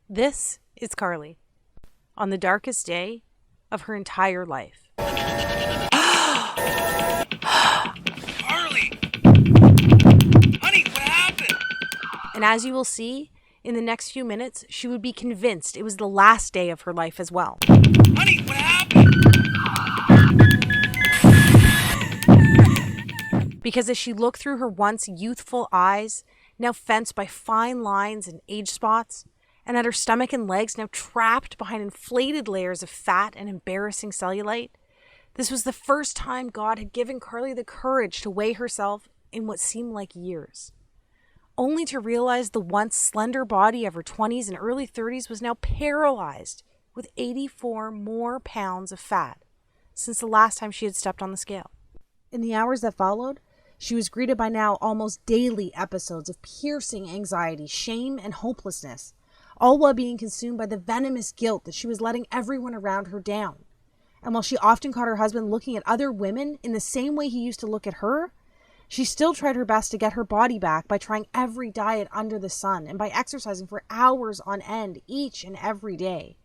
This is Carly on the darkest day of her entire life. Carly! Honey, what happened? And as you will see, in the next few minutes, she would be convinced it was the last day of her life as well. Honey, what happened? Because as she looked through her once youthful eyes, now fenced by fine lines and age spots, and at her stomach and legs now trapped behind inflated layers of fat and embarrassing cellulite, this was the first time God had given Carly the courage to weigh herself in what seemed like years, only to realize the once slender body of her 20s and early 30s was now paralyzed with 84 more pounds of fat since the last time she had stepped on the scale. In the hours that followed, she was greeted by now almost daily episodes of piercing anxiety, shame, and hopelessness, all while being consumed by the venomous guilt that she was letting everyone around her down. And while she often caught her husband looking at other women in the same way he used to look at her, she still tried her best to get her body back by trying every diet under the sun and by exercising for hours on end each and every day.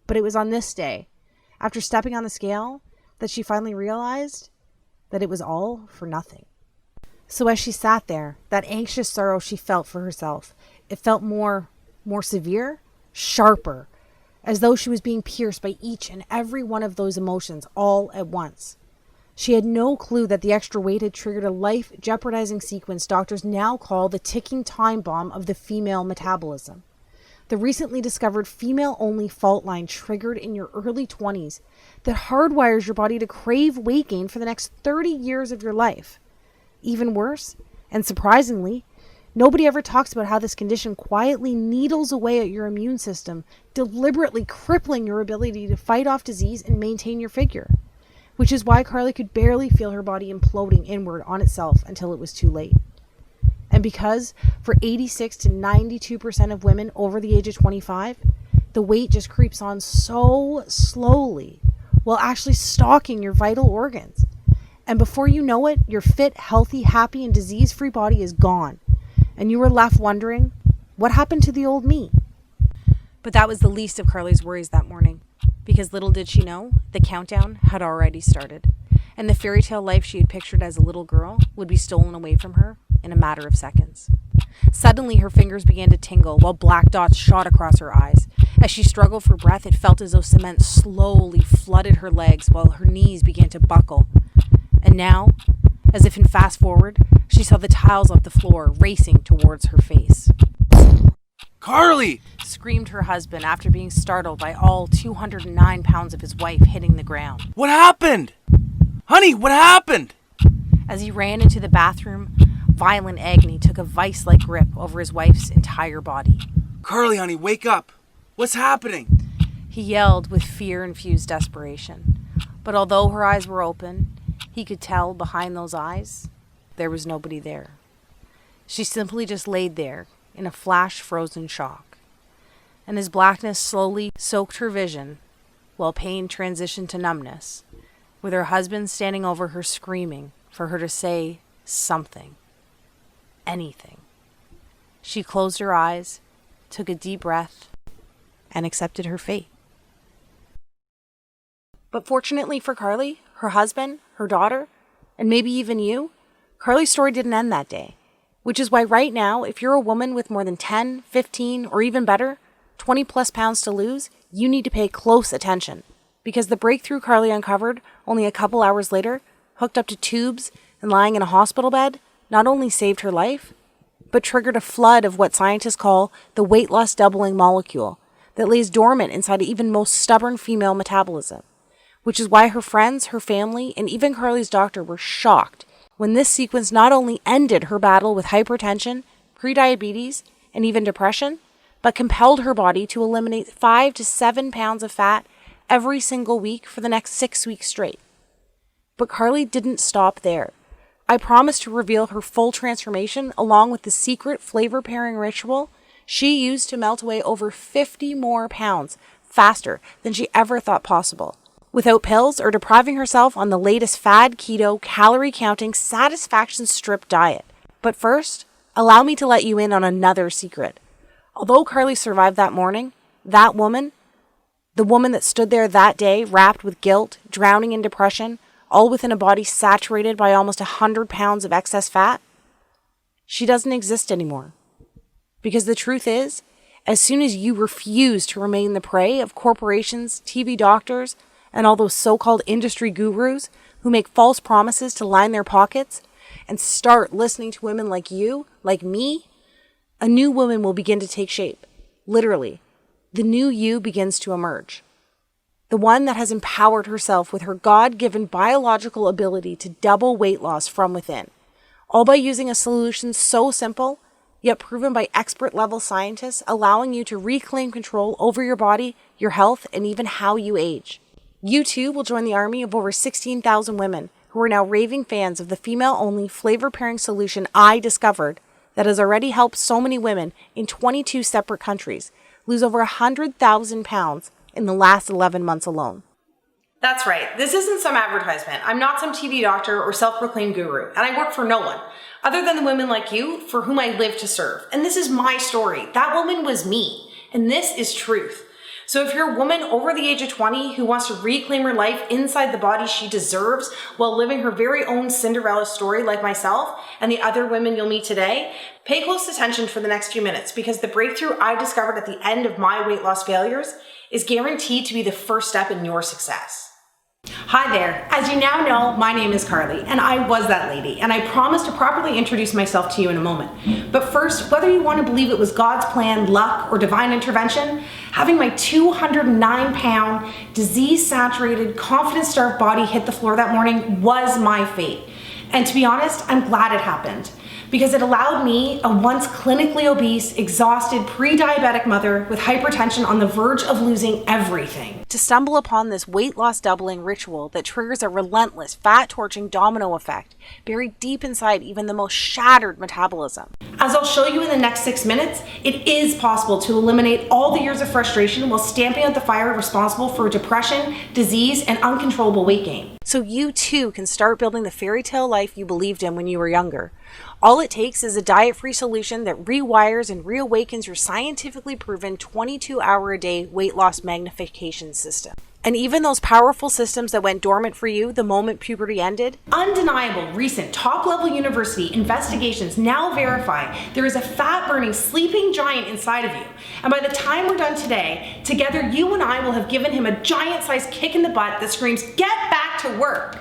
But it was on this day, after stepping on the scale, that she finally realized that it was all for nothing. So as she sat there, that anxious sorrow she felt for herself, it felt more severe, sharper, as though she was being pierced by each and every one of those emotions all at once. She had no clue that the extra weight had triggered a life-jeopardizing sequence doctors now call the ticking time bomb of the female metabolism. The recently discovered female-only fault line triggered in your early 20s that hardwires your body to crave weight gain for the next 30 years of your life. Even worse, and surprisingly, nobody ever talks about how this condition quietly needles away at your immune system, deliberately crippling your ability to fight off disease and maintain your figure. Which is why Carly could barely feel her body imploding inward on itself until it was too late. And because for 86 to 92% of women over the age of 25, the weight just creeps on so slowly while actually stalking your vital organs. And before you know it, your fit, healthy, happy, and disease-free body is gone. And you were left wondering, what happened to the old me? But that was the least of Carly's worries that morning, because little did she know, the countdown had already started, and the fairy tale life she had pictured as a little girl would be stolen away from her in a matter of seconds. Suddenly, her fingers began to tingle while black dots shot across her eyes. As she struggled for breath, it felt as though cement slowly flooded her legs while her knees began to buckle. And now, as if in fast forward, she saw the tiles of the floor racing towards her face. Carly! Screamed her husband after being startled by all 209 pounds of his wife hitting the ground. What happened? Honey, what happened? As he ran into the bathroom, violent agony took a vice-like grip over his wife's entire body. Carly, honey, wake up. What's happening? He yelled with fear-infused desperation. But although her eyes were open, he could tell behind those eyes, there was nobody there. She simply just laid there in a flash-frozen shock. And as blackness slowly soaked her vision, while pain transitioned to numbness, with her husband standing over her screaming for her to say something, anything. She closed her eyes, took a deep breath, and accepted her fate. But fortunately for Carly, her husband, her daughter, and maybe even you, Carly's story didn't end that day. Which is why right now, if you're a woman with more than 10, 15, or even better, 20 plus pounds to lose, you need to pay close attention. Because the breakthrough Carly uncovered only a couple hours later, hooked up to tubes and lying in a hospital bed, not only saved her life, but triggered a flood of what scientists call the weight loss doubling molecule that lays dormant inside even most stubborn female metabolism. Which is why her friends, her family, and even Carly's doctor were shocked when this sequence not only ended her battle with hypertension, prediabetes, and even depression, but compelled her body to eliminate 5 to 7 pounds of fat every single week for the next 6 weeks straight. But Carly didn't stop there. I promised to reveal her full transformation along with the secret flavor pairing ritual she used to melt away over 50 more pounds faster than she ever thought possible, without pills or depriving herself on the latest fad keto, calorie-counting, satisfaction strip diet. But first, allow me to let you in on another secret. Although Carly survived that morning, That woman, the woman that stood there that day, wrapped with guilt, drowning in depression, all within a body saturated by almost 100 pounds of excess fat, she doesn't exist anymore. Because the truth is, as soon as you refuse to remain the prey of corporations, TV doctors, and all those so-called industry gurus who make false promises to line their pockets, and start listening to women like you, like me, a new woman will begin to take shape. Literally, the new you begins to emerge. The one that has empowered herself with her God-given biological ability to double weight loss from within, all by using a solution so simple, yet proven by expert-level scientists, allowing you to reclaim control over your body, your health, and even how you age. You too will join the army of over 16,000 women who are now raving fans of the female-only flavor-pairing solution I discovered that has already helped so many women in 22 separate countries lose over 100,000 pounds in the last 11 months alone. That's right. This isn't some advertisement. I'm not some TV doctor or self-proclaimed guru, and I work for no one other than the women like you for whom I live to serve. And this is my story. That woman was me, and this is truth. So if you're a woman over the age of 20 who wants to reclaim her life inside the body she deserves while living her very own Cinderella story like myself and the other women you'll meet today, pay close attention for the next few minutes, because the breakthrough I discovered at the end of my weight loss failures is guaranteed to be the first step in your success. Hi there. As you now know, my name is Carly, and I was that lady, and I promise to properly introduce myself to you in a moment. But first, whether you want to believe it was God's plan, luck, or divine intervention, having my 209-pound, disease-saturated, confidence-starved body hit the floor that morning was my fate. And to be honest, I'm glad it happened, because it allowed me, a once clinically obese, exhausted, pre-diabetic mother with hypertension on the verge of losing everything, to stumble upon this weight loss doubling ritual that triggers a relentless, fat-torching domino effect buried deep inside even the most shattered metabolism. As I'll show you in the next 6 minutes, it is possible to eliminate all the years of frustration while stamping out the fire responsible for depression, disease, and uncontrollable weight gain. So you too can start building the fairy tale life you believed in when you were younger. All it takes is a diet-free solution that rewires and reawakens your scientifically proven 22-hour-a-day weight loss magnification system. And even those powerful systems that went dormant for you the moment puberty ended? Undeniable recent top-level university investigations now verify there is a fat-burning sleeping giant inside of you. And by the time we're done today, together you and I will have given him a giant-sized kick in the butt that screams, "Get back to work!"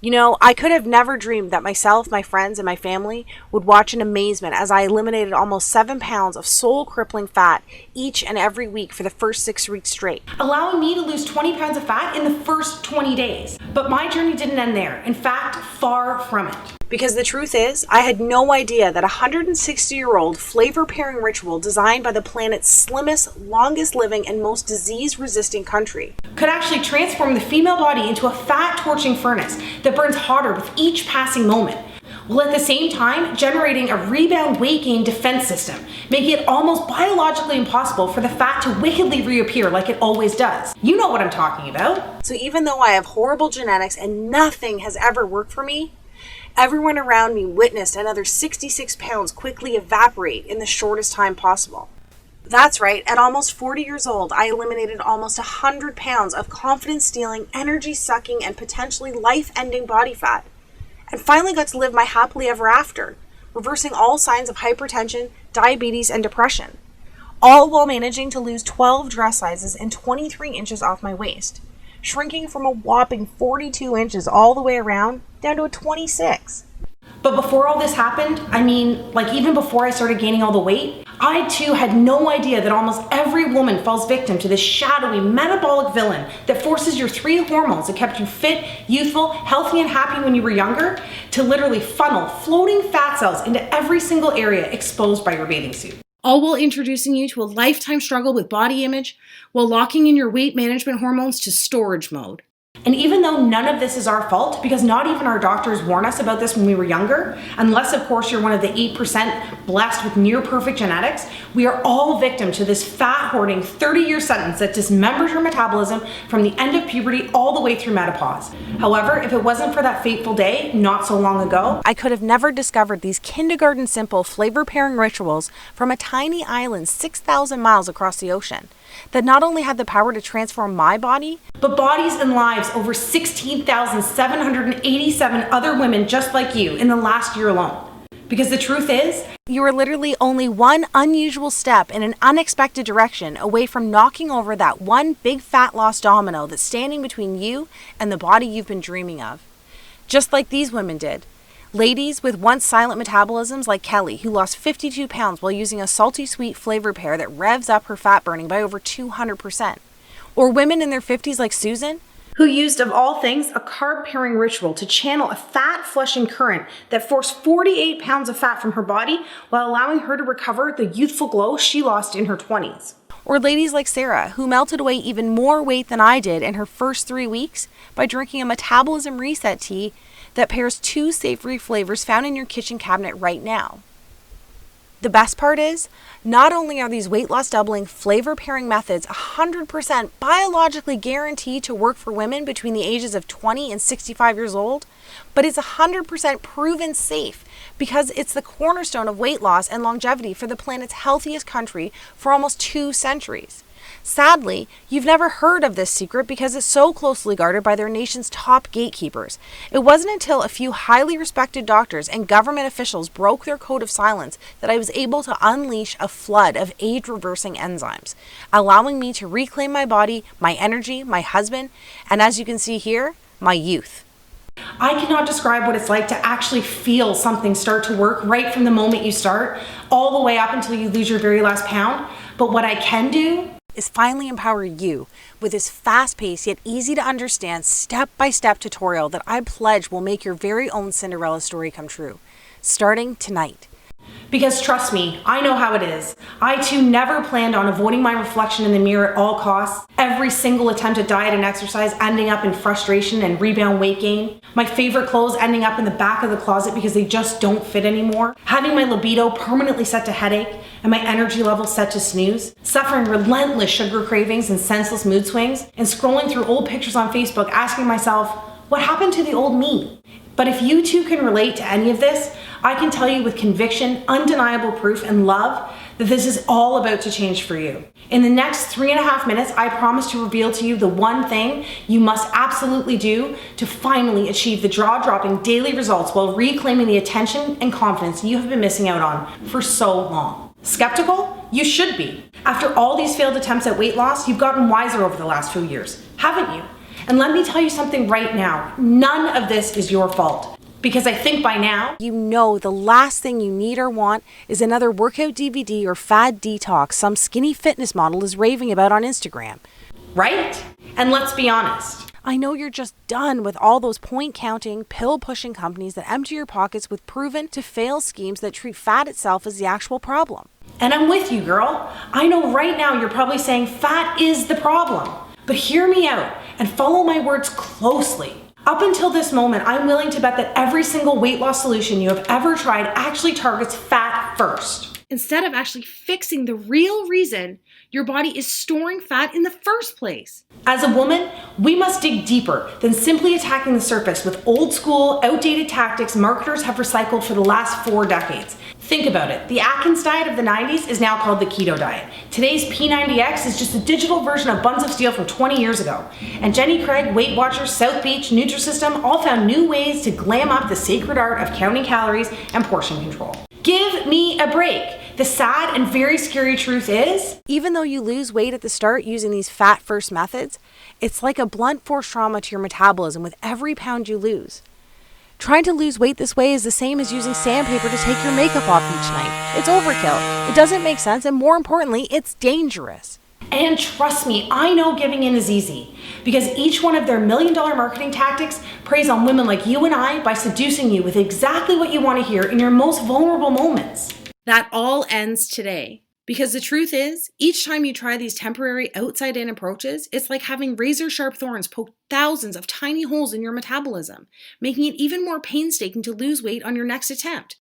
You know, I could have never dreamed that myself, my friends, and my family would watch in amazement as I eliminated almost 7 pounds of soul-crippling fat each and every week for the first 6 weeks straight, allowing me to lose 20 pounds of fat in the first 20 days. But my journey didn't end there. In fact, far from it. Because the truth is, I had no idea that a 160-year-old flavor-pairing ritual designed by the planet's slimmest, longest-living, and most disease-resisting country could actually transform the female body into a fat-torching furnace that burns harder with each passing moment, while at the same time generating a rebound weight gain defense system, making it almost biologically impossible for the fat to wickedly reappear like it always does. You know what I'm talking about. So even though I have horrible genetics and nothing has ever worked for me, everyone around me witnessed another 66 pounds quickly evaporate in the shortest time possible. That's right, at almost 40 years old, I eliminated almost 100 pounds of confidence-stealing, energy-sucking, and potentially life-ending body fat, and finally got to live my happily ever after, reversing all signs of hypertension, diabetes, and depression, all while managing to lose 12 dress sizes and 23 inches off my waist, shrinking from a whopping 42 inches all the way around down to a 26. But before all this happened, even before I started gaining all the weight, I too had no idea that almost every woman falls victim to this shadowy metabolic villain that forces your 3 hormones that kept you fit, youthful, healthy, and happy when you were younger to literally funnel floating fat cells into every single area exposed by your bathing suit. All while introducing you to a lifetime struggle with body image while locking in your weight management hormones to storage mode. And even though none of this is our fault, because not even our doctors warn us about this when we were younger, unless of course you're one of the 8% blessed with near perfect genetics, we are all victim to this fat hoarding 30-year sentence that dismembers your metabolism from the end of puberty all the way through menopause. However, if it wasn't for that fateful day not so long ago, I could have never discovered these kindergarten simple flavor pairing rituals from a tiny island 6,000 miles across the ocean that not only had the power to transform my body, but bodies and lives over 16,787 other women just like you in the last year alone. Because the truth is, you are literally only one unusual step in an unexpected direction away from knocking over that one big fat lost domino that's standing between you and the body you've been dreaming of. Just like these women did. Ladies with once silent metabolisms like Kelly, who lost 52 pounds while using a salty sweet flavor pair that revs up her fat burning by over 200%. Or women in their 50s like Susan, who used, of all things, a carb pairing ritual to channel a fat flushing current that forced 48 pounds of fat from her body while allowing her to recover the youthful glow she lost in her 20s. Or ladies like Sarah, who melted away even more weight than I did in her first 3 weeks by drinking a metabolism reset tea that pairs 2 savory flavors found in your kitchen cabinet right now. The best part is, not only are these weight loss doubling flavor pairing methods 100% biologically guaranteed to work for women between the ages of 20 and 65 years old, but it's 100% proven safe because it's the cornerstone of weight loss and longevity for the planet's healthiest country for almost 2 centuries. Sadly, you've never heard of this secret because it's so closely guarded by their nation's top gatekeepers. It wasn't until a few highly respected doctors and government officials broke their code of silence that I was able to unleash a flood of age-reversing enzymes, allowing me to reclaim my body, my energy, my husband, and as you can see here, my youth. I cannot describe what it's like to actually feel something start to work right from the moment you start, all the way up until you lose your very last pound. But what I can do is finally empower you with this fast-paced yet easy to understand step-by-step tutorial that I pledge will make your very own Cinderella story come true, starting tonight. Because trust me, I know how it is. I too never planned on avoiding my reflection in the mirror at all costs. Every single attempt at diet and exercise ending up in frustration and rebound weight gain. My favorite clothes ending up in the back of the closet because they just don't fit anymore. Having my libido permanently set to headache and my energy level set to snooze. Suffering relentless sugar cravings and senseless mood swings. And scrolling through old pictures on Facebook asking myself, what happened to the old me? But if you too can relate to any of this, I can tell you with conviction, undeniable proof, and love that this is all about to change for you. In the next 3.5 minutes, I promise to reveal to you the one thing you must absolutely do to finally achieve the jaw-dropping daily results while reclaiming the attention and confidence you have been missing out on for so long. Skeptical? You should be. After all these failed attempts at weight loss, you've gotten wiser over the last few years, haven't you? And let me tell you something right now. None of this is your fault. Because I think by now, you know the last thing you need or want is another workout DVD or fad detox some skinny fitness model is raving about on Instagram. Right? And let's be honest. I know you're just done with all those point-counting, pill-pushing companies that empty your pockets with proven to fail schemes that treat fat itself as the actual problem. And I'm with you, girl. I know right now you're probably saying fat is the problem. But hear me out and follow my words closely. Up until this moment, I'm willing to bet that every single weight loss solution you have ever tried actually targets fat first, instead of actually fixing the real reason your body is storing fat in the first place. As a woman, we must dig deeper than simply attacking the surface with old school, outdated tactics marketers have recycled for the last 4 decades. Think about it. The Atkins diet of the 90s is now called the keto diet. Today's P90X is just a digital version of Buns of Steel from 20 years ago. And Jenny Craig, Weight Watchers, South Beach, Nutrisystem all found new ways to glam up the sacred art of counting calories and portion control. Give me a break. The sad and very scary truth is, even though you lose weight at the start using these fat-first methods, it's like a blunt force trauma to your metabolism with every pound you lose. Trying to lose weight this way is the same as using sandpaper to take your makeup off each night. It's overkill. It doesn't make sense, and more importantly, it's dangerous. And trust me, I know giving in is easy, because each one of their $1 million marketing tactics preys on women like you and I by seducing you with exactly what you want to hear in your most vulnerable moments. That all ends today. Because the truth is, each time you try these temporary outside-in approaches, it's like having razor-sharp thorns poke thousands of tiny holes in your metabolism, making it even more painstaking to lose weight on your next attempt.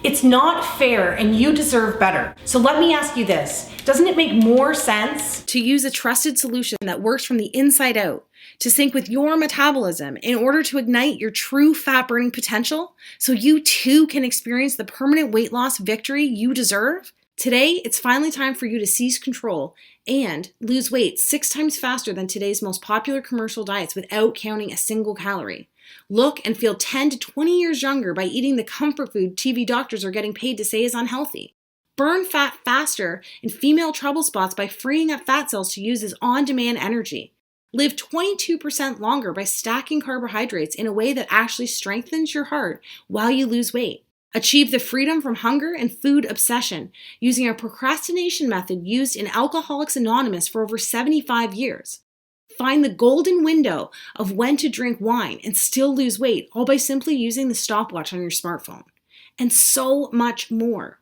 It's not fair and you deserve better. So let me ask you this. Doesn't it make more sense to use a trusted solution that works from the inside out, to sync with your metabolism in order to ignite your true fat burning potential so you too can experience the permanent weight loss victory you deserve? Today, it's finally time for you to seize control and lose weight 6 times faster than today's most popular commercial diets without counting a single calorie. Look and feel 10 to 20 years younger by eating the comfort food TV doctors are getting paid to say is unhealthy. Burn fat faster in female trouble spots by freeing up fat cells to use as on-demand energy. Live 22% longer by stacking carbohydrates in a way that actually strengthens your heart while you lose weight. Achieve the freedom from hunger and food obsession using a procrastination method used in Alcoholics Anonymous for over 75 years. Find the golden window of when to drink wine and still lose weight, all by simply using the stopwatch on your smartphone. And so much more.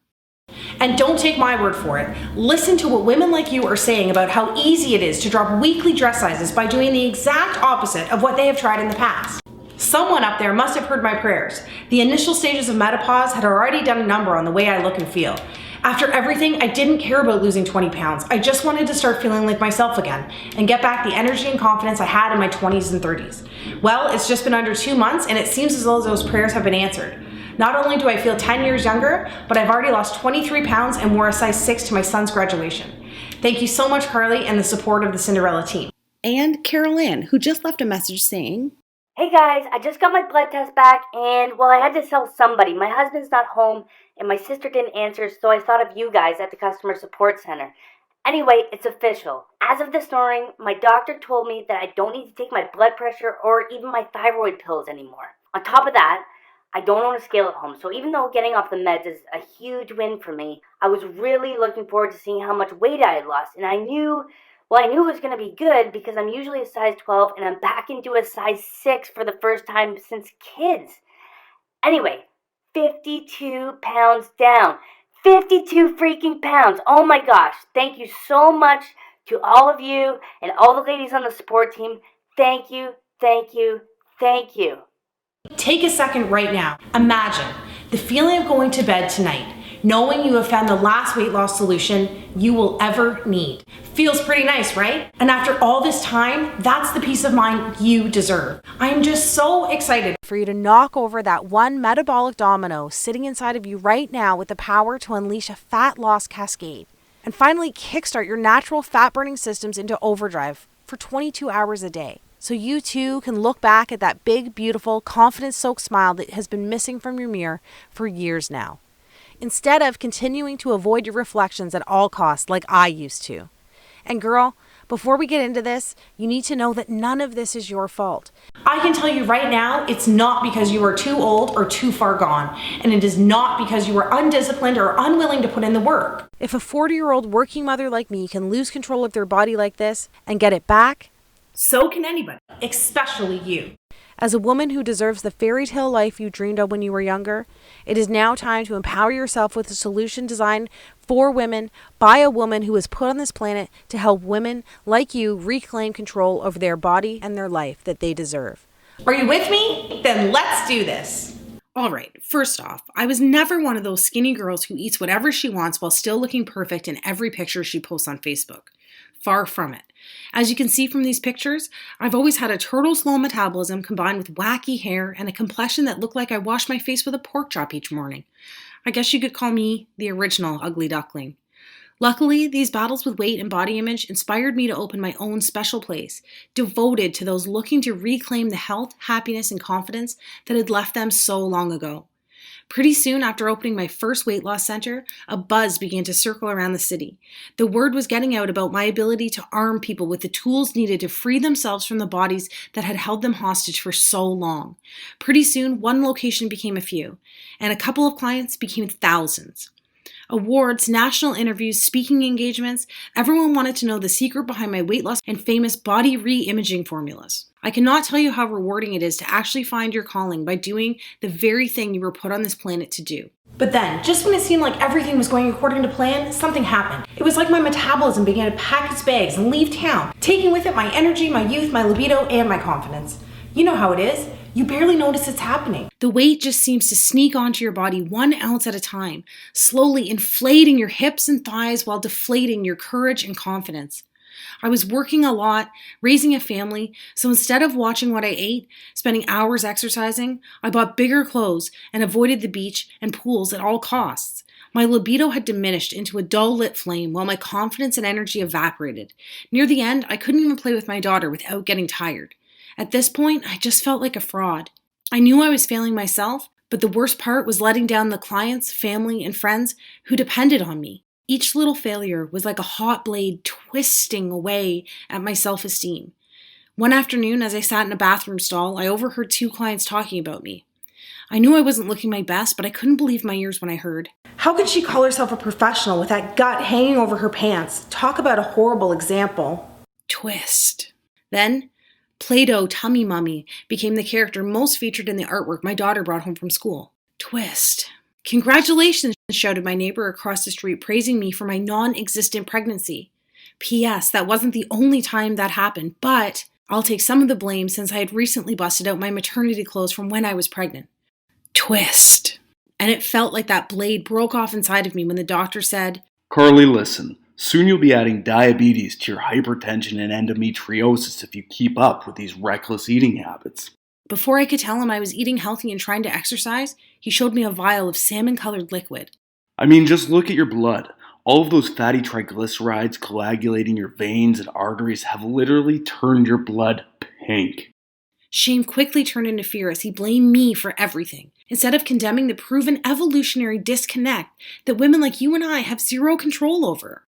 And don't take my word for it. Listen to what women like you are saying about how easy it is to drop weekly dress sizes by doing the exact opposite of what they have tried in the past. Someone up there must have heard my prayers. The initial stages of menopause had already done a number on the way I look and feel. After everything, I didn't care about losing 20 pounds. I just wanted to start feeling like myself again and get back the energy and confidence I had in my 20s and 30s. Well, it's just been under 2 months and it seems as though those prayers have been answered. Not only do I feel 10 years younger, but I've already lost 23 pounds and wore a size 6 to my son's graduation. Thank you so much, Carly, and the support of the Cinderella team. And Carol Ann, who just left a message saying, "Hey guys, I just got my blood test back and, well, I had to tell somebody. My husband's not home and my sister didn't answer, so I thought of you guys at the customer support center. Anyway, it's official. As of this morning, my doctor told me that I don't need to take my blood pressure or even my thyroid pills anymore. On top of that, I don't own a scale at home, so even though getting off the meds is a huge win for me, I was really looking forward to seeing how much weight I had lost, and I knew it was going to be good because I'm usually a size 12 and I'm back into a size 6 for the first time since kids. Anyway, 52 pounds down. 52 freaking pounds. Oh my gosh. Thank you so much to all of you and all the ladies on the support team. Thank you, thank you, thank you. Take a second right now. Imagine the feeling of going to bed tonight, knowing you have found the last weight loss solution you will ever need. Feels pretty nice, right? And after all this time, that's the peace of mind you deserve. I am just so excited for you to knock over that one metabolic domino sitting inside of you right now with the power to unleash a fat loss cascade. And finally kickstart your natural fat burning systems into overdrive for 22 hours a day. So you too can look back at that big, beautiful, confidence-soaked smile that has been missing from your mirror for years now, instead of continuing to avoid your reflections at all costs like I used to. And girl, before we get into this, you need to know that none of this is your fault. I can tell you right now, it's not because you are too old or too far gone, and it is not because you are undisciplined or unwilling to put in the work. If a 40-year-old working mother like me can lose control of their body like this and get it back, so can anybody, especially you. As a woman who deserves the fairy tale life you dreamed of when you were younger, it is now time to empower yourself with a solution designed for women by a woman who was put on this planet to help women like you reclaim control over their body and their life that they deserve. Are you with me? Then let's do this. All right, first off, I was never one of those skinny girls who eats whatever she wants while still looking perfect in every picture she posts on Facebook. Far from it. As you can see from these pictures, I've always had a turtle-slow metabolism combined with wacky hair and a complexion that looked like I washed my face with a pork chop each morning. I guess you could call me the original ugly duckling. Luckily, these battles with weight and body image inspired me to open my own special place, devoted to those looking to reclaim the health, happiness, and confidence that had left them so long ago. Pretty soon after opening my first weight loss center, a buzz began to circle around the city. The word was getting out about my ability to arm people with the tools needed to free themselves from the bodies that had held them hostage for so long. Pretty soon, one location became a few, and a couple of clients became thousands. Awards, national interviews, speaking engagements, everyone wanted to know the secret behind my weight loss and famous body re-imaging formulas. I cannot tell you how rewarding it is to actually find your calling by doing the very thing you were put on this planet to do. But then, just when it seemed like everything was going according to plan, something happened. It was like my metabolism began to pack its bags and leave town, taking with it my energy, my youth, my libido, and my confidence. You know how it is. You barely notice it's happening. The weight just seems to sneak onto your body 1 ounce at a time, slowly inflating your hips and thighs while deflating your courage and confidence. I was working a lot, raising a family, so instead of watching what I ate, spending hours exercising, I bought bigger clothes and avoided the beach and pools at all costs. My libido had diminished into a dull lit flame while my confidence and energy evaporated. Near the end, I couldn't even play with my daughter without getting tired. At this point, I just felt like a fraud. I knew I was failing myself, but the worst part was letting down the clients, family, and friends who depended on me. Each little failure was like a hot blade twisting away at my self-esteem. One afternoon, as I sat in a bathroom stall, I overheard 2 clients talking about me. I knew I wasn't looking my best, but I couldn't believe my ears when I heard. How could she call herself a professional with that gut hanging over her pants? Talk about a horrible example. Twist. Then, Play-Doh Tummy Mummy became the character most featured in the artwork my daughter brought home from school. Twist. Congratulations, shouted my neighbor across the street, praising me for my non-existent pregnancy. P.S. That wasn't the only time that happened, but I'll take some of the blame since I had recently busted out my maternity clothes from when I was pregnant. Twist. And it felt like that blade broke off inside of me when the doctor said, Carly, listen. Soon you'll be adding diabetes to your hypertension and endometriosis if you keep up with these reckless eating habits. Before I could tell him I was eating healthy and trying to exercise, he showed me a vial of salmon-colored liquid. I mean, just look at your blood. All of those fatty triglycerides coagulating your veins and arteries have literally turned your blood pink. Shame quickly turned into fear as he blamed me for everything, instead of condemning the proven evolutionary disconnect that women like you and I have zero control over.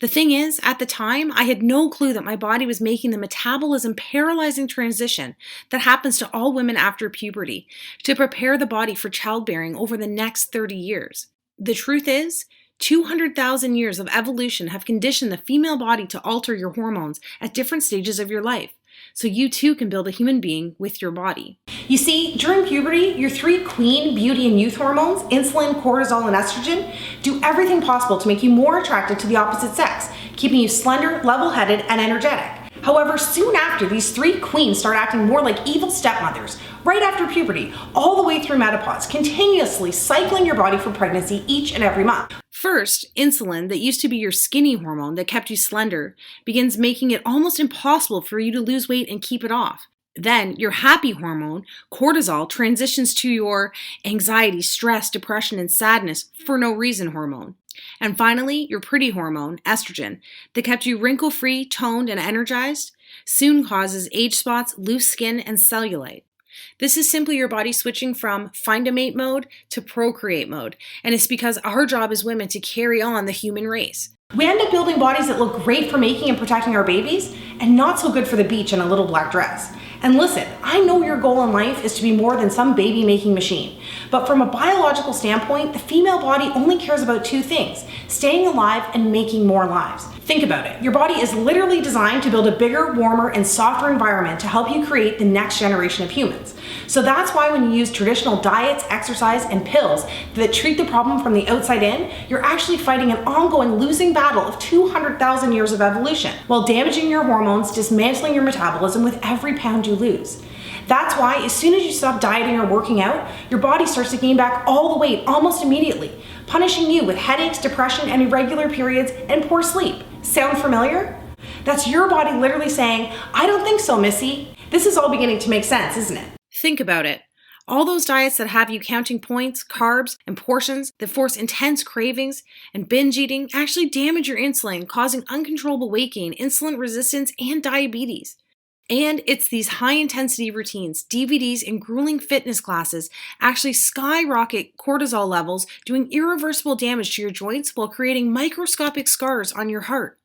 The thing is, at the time, I had no clue that my body was making the metabolism paralyzing transition that happens to all women after puberty to prepare the body for childbearing over the next 30 years. The truth is, 200,000 years of evolution have conditioned the female body to alter your hormones at different stages of your life, so you too can build a human being with your body. You see, during puberty, your 3 queen beauty and youth hormones, insulin, cortisol, and estrogen, do everything possible to make you more attracted to the opposite sex, keeping you slender, level-headed, and energetic. However, soon after, these 3 queens start acting more like evil stepmothers, right after puberty, all the way through menopause, continuously cycling your body for pregnancy each and every month. First, insulin, that used to be your skinny hormone that kept you slender, begins making it almost impossible for you to lose weight and keep it off. Then, your happy hormone, cortisol, transitions to your anxiety, stress, depression, and sadness for no reason hormone. And finally, your pretty hormone, estrogen, that kept you wrinkle-free, toned, and energized, soon causes age spots, loose skin, and cellulite. This is simply your body switching from find a mate mode to procreate mode, and it's because our job as women to carry on the human race. We end up building bodies that look great for making and protecting our babies, and not so good for the beach in a little black dress. And listen, I know your goal in life is to be more than some baby-making machine, but from a biological standpoint, the female body only cares about 2 things: staying alive and making more lives. Think about it. Your body is literally designed to build a bigger, warmer, and softer environment to help you create the next generation of humans. So that's why when you use traditional diets, exercise, and pills that treat the problem from the outside in, you're actually fighting an ongoing losing battle of 200,000 years of evolution, while damaging your hormones, dismantling your metabolism with every pound you lose. That's why as soon as you stop dieting or working out, your body starts to gain back all the weight almost immediately, punishing you with headaches, depression, and irregular periods and poor sleep. Sound familiar? That's your body literally saying, I don't think so, Missy. This is all beginning to make sense, isn't it? Think about it. All those diets that have you counting points, carbs, and portions that force intense cravings and binge eating actually damage your insulin, causing uncontrollable weight gain, insulin resistance, and diabetes. And it's these high-intensity routines, DVDs, and grueling fitness classes actually skyrocket cortisol levels, doing irreversible damage to your joints while creating microscopic scars on your heart.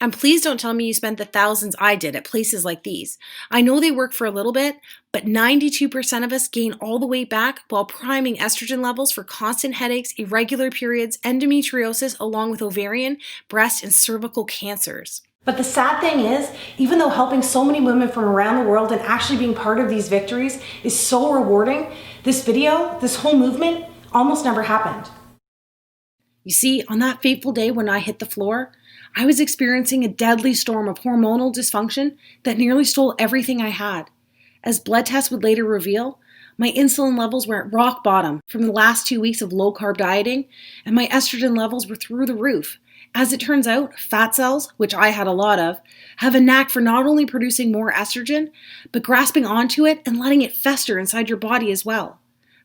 And please don't tell me you spent the thousands I did at places like these. I know they work for a little bit, but 92% of us gain all the weight back while priming estrogen levels for constant headaches, irregular periods, endometriosis, along with ovarian, breast, and cervical cancers. But the sad thing is, even though helping so many women from around the world and actually being part of these victories is so rewarding, this video, this whole movement, almost never happened. You see, on that fateful day when I hit the floor, I was experiencing a deadly storm of hormonal dysfunction that nearly stole everything I had. As blood tests would later reveal, my insulin levels were at rock bottom from the last 2 weeks of low-carb dieting, and my estrogen levels were through the roof. As it turns out, fat cells, which I had a lot of, have a knack for not only producing more estrogen, but grasping onto it and letting it fester inside your body as well.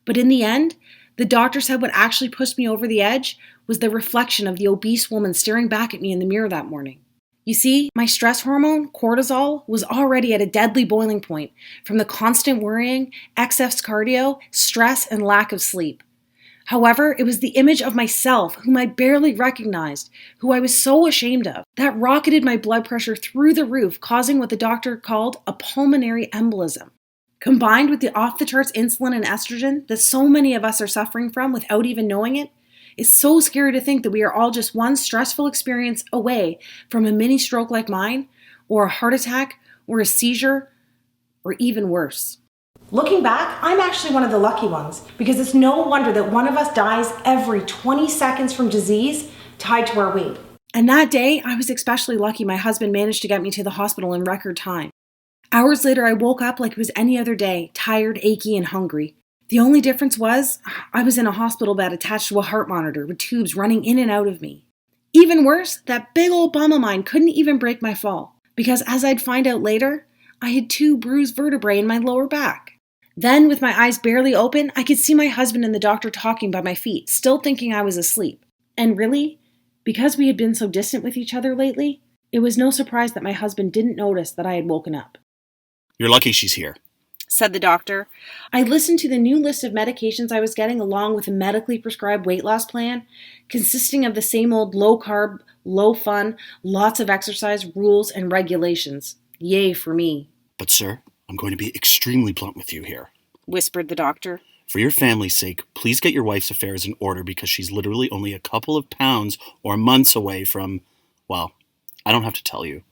But in the end, the doctor said what actually pushed me over the edge was the reflection of the obese woman staring back at me in the mirror that morning. You see, my stress hormone, cortisol, was already at a deadly boiling point from the constant worrying, excess cardio, stress, and lack of sleep. However, it was the image of myself, whom I barely recognized, who I was so ashamed of, that rocketed my blood pressure through the roof, causing what the doctor called a pulmonary embolism. Combined with the off-the-charts insulin and estrogen that so many of us are suffering from without even knowing it, it's so scary to think that we are all just one stressful experience away from a mini stroke like mine, or a heart attack, or a seizure, or even worse. Looking back, I'm actually one of the lucky ones, because it's no wonder that one of us dies every 20 seconds from disease tied to our weight. And that day, I was especially lucky my husband managed to get me to the hospital in record time. Hours later, I woke up like it was any other day, tired, achy, and hungry. The only difference was, I was in a hospital bed attached to a heart monitor with tubes running in and out of me. Even worse, that big old bum of mine couldn't even break my fall, because as I'd find out later, I had 2 bruised vertebrae in my lower back. Then, with my eyes barely open, I could see my husband and the doctor talking by my feet, still thinking I was asleep. And really, because we had been so distant with each other lately, it was no surprise that my husband didn't notice that I had woken up. You're lucky she's here, said the doctor. I listened to the new list of medications I was getting along with a medically prescribed weight loss plan, consisting of the same old low-carb, low-fun, lots of exercise, rules, and regulations. Yay for me. But sir, I'm going to be extremely blunt with you here, whispered the doctor. For your family's sake, please get your wife's affairs in order because she's literally only a couple of pounds or months away from, well, I don't have to tell you.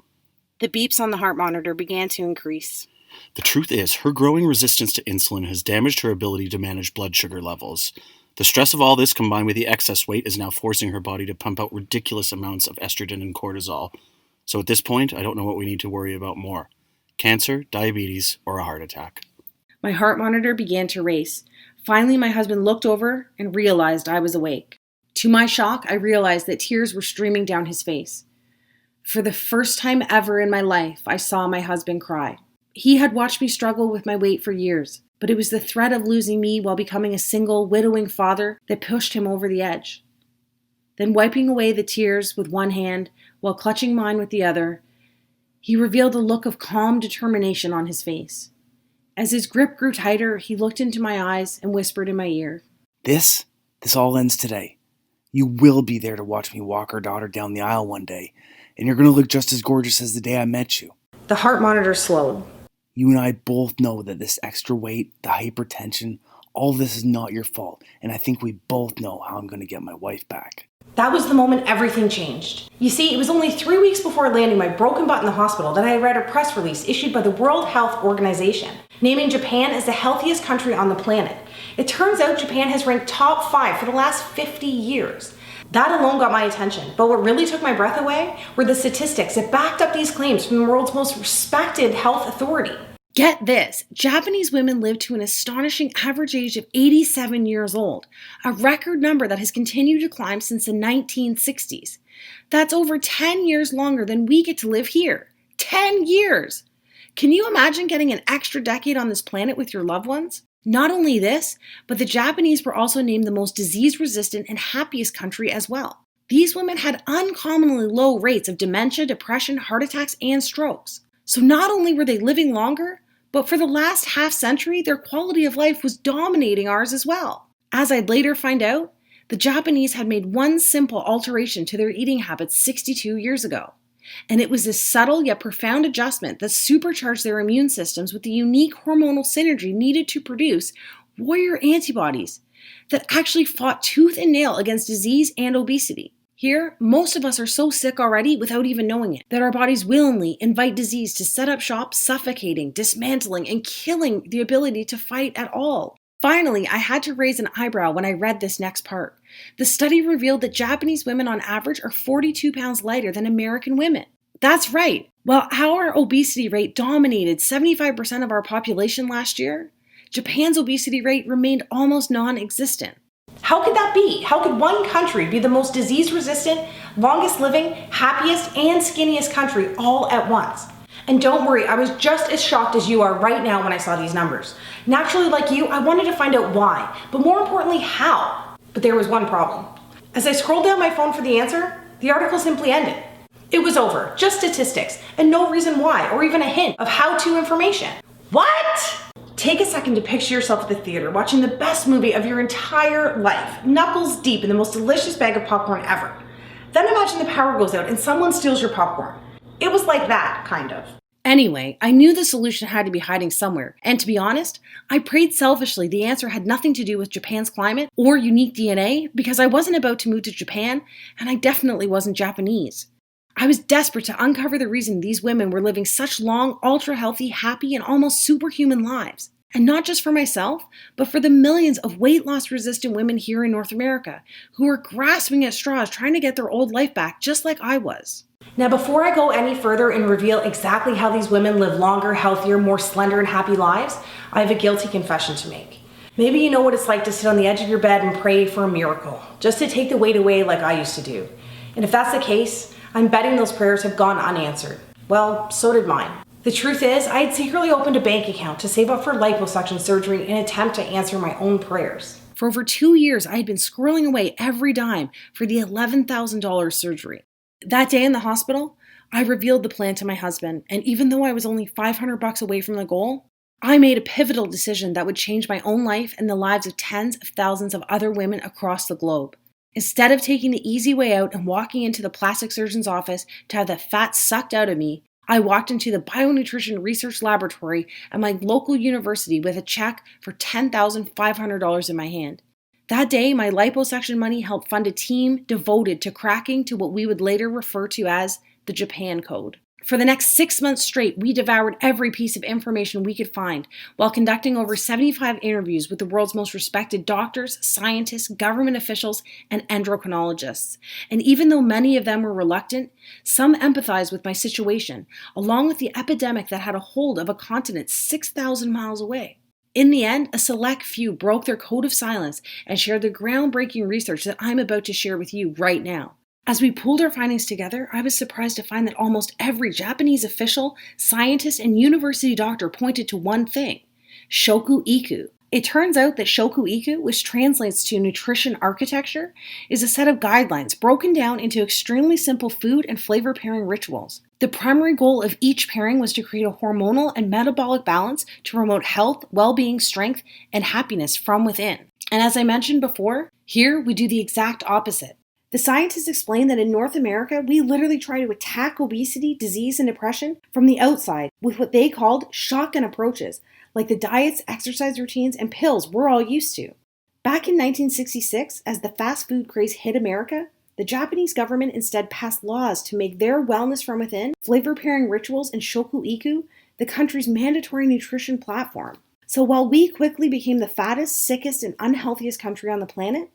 The beeps on the heart monitor began to increase. The truth is, her growing resistance to insulin has damaged her ability to manage blood sugar levels. The stress of all this combined with the excess weight is now forcing her body to pump out ridiculous amounts of estrogen and cortisol. So at this point, I don't know what we need to worry about more. Cancer, diabetes, or a heart attack. My heart monitor began to race. Finally, my husband looked over and realized I was awake. To my shock, I realized that tears were streaming down his face. For the first time ever in my life, I saw my husband cry. He had watched me struggle with my weight for years, but it was the threat of losing me while becoming a single, widowing father that pushed him over the edge. Then, wiping away the tears with one hand while clutching mine with the other, he revealed a look of calm determination on his face. As his grip grew tighter, he looked into my eyes and whispered in my ear, This all ends today. You will be there to watch me walk our daughter down the aisle one day, and you're going to look just as gorgeous as the day I met you. The heart monitor slowed. You and I both know that this extra weight, the hypertension, all of this is not your fault, and I think we both know how I'm going to get my wife back. That was the moment everything changed. You see, it was only 3 weeks before landing my broken butt in the hospital that I read a press release issued by the World Health Organization, naming Japan as the healthiest country on the planet. It turns out Japan has ranked top 5 for the last 50 years. That alone got my attention, but what really took my breath away were the statistics that backed up these claims from the world's most respected health authority. Get this, Japanese women live to an astonishing average age of 87 years old, a record number that has continued to climb since the 1960s. That's over 10 years longer than we get to live here. 10 years! Can you imagine getting an extra decade on this planet with your loved ones? Not only this, but the Japanese were also named the most disease-resistant and happiest country as well. These women had uncommonly low rates of dementia, depression, heart attacks, and strokes. So not only were they living longer, but for the last half century, their quality of life was dominating ours as well. As I'd later find out, the Japanese had made one simple alteration to their eating habits 62 years ago. And it was this subtle yet profound adjustment that supercharged their immune systems with the unique hormonal synergy needed to produce warrior antibodies that actually fought tooth and nail against disease and obesity. Here, most of us are so sick already without even knowing it, that our bodies willingly invite disease to set up shop, suffocating, dismantling, and killing the ability to fight at all. Finally, I had to raise an eyebrow when I read this next part. The study revealed that Japanese women on average are 42 pounds lighter than American women. That's right. While our obesity rate dominated 75% of our population last year, Japan's obesity rate remained almost non-existent. How could that be? How could one country be the most disease-resistant, longest living, happiest, and skinniest country all at once? And don't worry, I was just as shocked as you are right now when I saw these numbers. Naturally, like you, I wanted to find out why, but more importantly, how. But there was one problem. As I scrolled down my phone for the answer, the article simply ended. It was over, just statistics, and no reason why, or even a hint of how-to information. What? Take a second to picture yourself at the theater watching the best movie of your entire life, knuckles deep in the most delicious bag of popcorn ever. Then imagine the power goes out and someone steals your popcorn. It was like that, kind of. Anyway, I knew the solution had to be hiding somewhere, and to be honest, I prayed selfishly the answer had nothing to do with Japan's climate or unique DNA, because I wasn't about to move to Japan, and I definitely wasn't Japanese. I was desperate to uncover the reason these women were living such long, ultra-healthy, happy, and almost superhuman lives. And not just for myself, but for the millions of weight loss resistant women here in North America who are grasping at straws trying to get their old life back just like I was. Now, before I go any further and reveal exactly how these women live longer, healthier, more slender, and happy lives, I have a guilty confession to make. Maybe you know what it's like to sit on the edge of your bed and pray for a miracle, just to take the weight away like I used to do. And if that's the case, I'm betting those prayers have gone unanswered. Well, so did mine. The truth is, I had secretly opened a bank account to save up for liposuction surgery in an attempt to answer my own prayers. For over 2 years, I had been squirreling away every dime for the $11,000 surgery. That day in the hospital, I revealed the plan to my husband, and even though I was only $500 away from the goal, I made a pivotal decision that would change my own life and the lives of tens of thousands of other women across the globe. Instead of taking the easy way out and walking into the plastic surgeon's office to have the fat sucked out of me, I walked into the Bionutrition Research Laboratory at my local university with a check for $10,500 in my hand. That day, my liposuction money helped fund a team devoted to cracking to what we would later refer to as the Japan Code. For the next 6 months straight, we devoured every piece of information we could find while conducting over 75 interviews with the world's most respected doctors, scientists, government officials, and endocrinologists. And even though many of them were reluctant, some empathized with my situation, along with the epidemic that had a hold of a continent 6,000 miles away. In the end, a select few broke their code of silence and shared the groundbreaking research that I'm about to share with you right now. As we pooled our findings together, I was surprised to find that almost every Japanese official, scientist, and university doctor pointed to one thing: Shoku Iku. It turns out that Shoku Iku, which translates to nutrition architecture, is a set of guidelines broken down into extremely simple food and flavor pairing rituals. The primary goal of each pairing was to create a hormonal and metabolic balance to promote health, well-being, strength, and happiness from within. And as I mentioned before, here we do the exact opposite. The scientists explain that in North America, we literally try to attack obesity, disease, and depression from the outside with what they called shotgun approaches, like the diets, exercise routines, and pills we're all used to. Back in 1966, as the fast food craze hit America, the Japanese government instead passed laws to make their wellness from within, flavor pairing rituals, and Shoku Iku the country's mandatory nutrition platform. So while we quickly became the fattest, sickest, and unhealthiest country on the planet,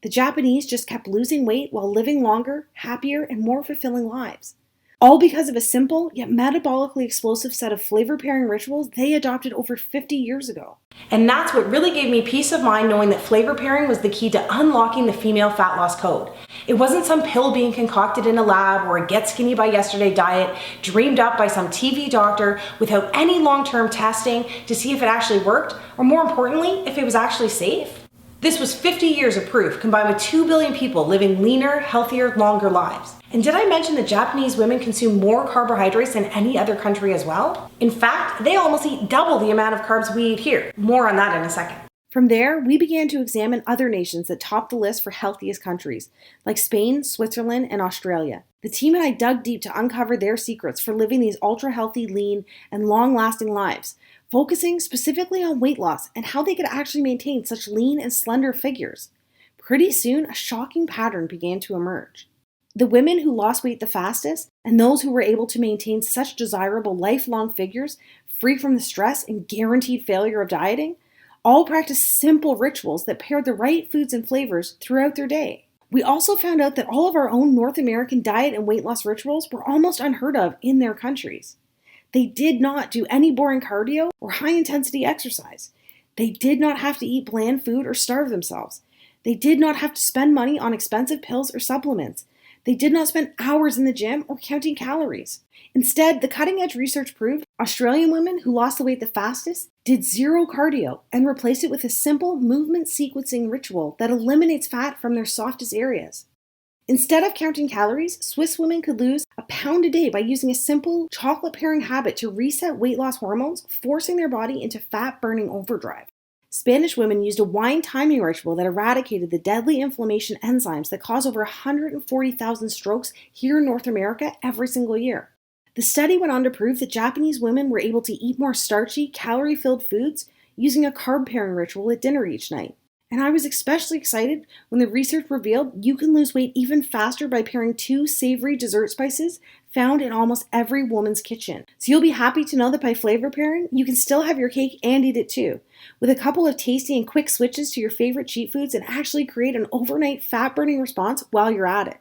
the Japanese just kept losing weight while living longer, happier, and more fulfilling lives. All because of a simple, yet metabolically explosive set of flavor pairing rituals they adopted over 50 years ago. And that's what really gave me peace of mind, knowing that flavor pairing was the key to unlocking the female fat loss code. It wasn't some pill being concocted in a lab or a get skinny by yesterday diet dreamed up by some TV doctor without any long-term testing to see if it actually worked, or more importantly, if it was actually safe. This was 50 years of proof combined with 2 billion people living leaner, healthier, longer lives. And did I mention that Japanese women consume more carbohydrates than any other country as well? In fact, they almost eat double the amount of carbs we eat here. More on that in a second. From there, we began to examine other nations that topped the list for healthiest countries, like Spain, Switzerland, and Australia. The team and I dug deep to uncover their secrets for living these ultra-healthy, lean, and long-lasting lives, focusing specifically on weight loss and how they could actually maintain such lean and slender figures. Pretty soon, a shocking pattern began to emerge. The women who lost weight the fastest and those who were able to maintain such desirable lifelong figures, free from the stress and guaranteed failure of dieting, all practiced simple rituals that paired the right foods and flavors throughout their day. We also found out that all of our own North American diet and weight loss rituals were almost unheard of in their countries. They did not do any boring cardio or high-intensity exercise. They did not have to eat bland food or starve themselves. They did not have to spend money on expensive pills or supplements. They did not spend hours in the gym or counting calories. Instead, the cutting-edge research proved Australian women who lost the weight the fastest did zero cardio and replaced it with a simple movement sequencing ritual that eliminates fat from their softest areas. Instead of counting calories, Swiss women could lose a pound a day by using a simple chocolate pairing habit to reset weight loss hormones, forcing their body into fat-burning overdrive. Spanish women used a wine timing ritual that eradicated the deadly inflammation enzymes that cause over 140,000 strokes here in North America every single year. The study went on to prove that Japanese women were able to eat more starchy, calorie-filled foods using a carb pairing ritual at dinner each night. And I was especially excited when the research revealed you can lose weight even faster by pairing 2 savory dessert spices found in almost every woman's kitchen. So you'll be happy to know that by flavor pairing, you can still have your cake and eat it too, with a couple of tasty and quick switches to your favorite cheat foods and actually create an overnight fat-burning response while you're at it.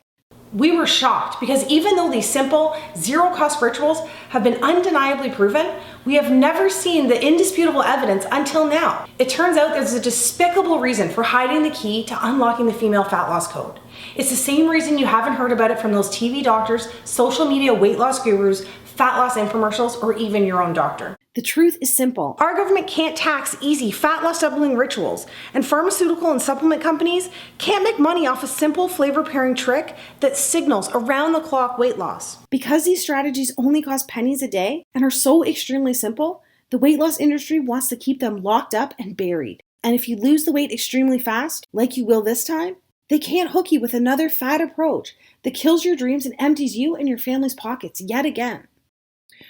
We were shocked because even though these simple, zero-cost rituals have been undeniably proven, we have never seen the indisputable evidence until now. It turns out there's a despicable reason for hiding the key to unlocking the female fat loss code. It's the same reason you haven't heard about it from those TV doctors, social media weight loss gurus, fat loss infomercials, or even your own doctor. The truth is simple. Our government can't tax easy fat loss doubling rituals, and pharmaceutical and supplement companies can't make money off a simple flavor pairing trick that signals around-the-clock weight loss. Because these strategies only cost pennies a day and are so extremely simple, the weight loss industry wants to keep them locked up and buried. And if you lose the weight extremely fast, like you will this time, they can't hook you with another fad approach that kills your dreams and empties you and your family's pockets yet again.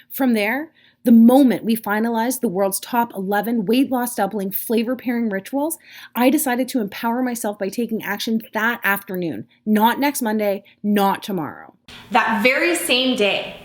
From there, the moment we finalized the world's top 11 weight loss doubling flavor pairing rituals, I decided to empower myself by taking action that afternoon, not next Monday, not tomorrow. That very same day.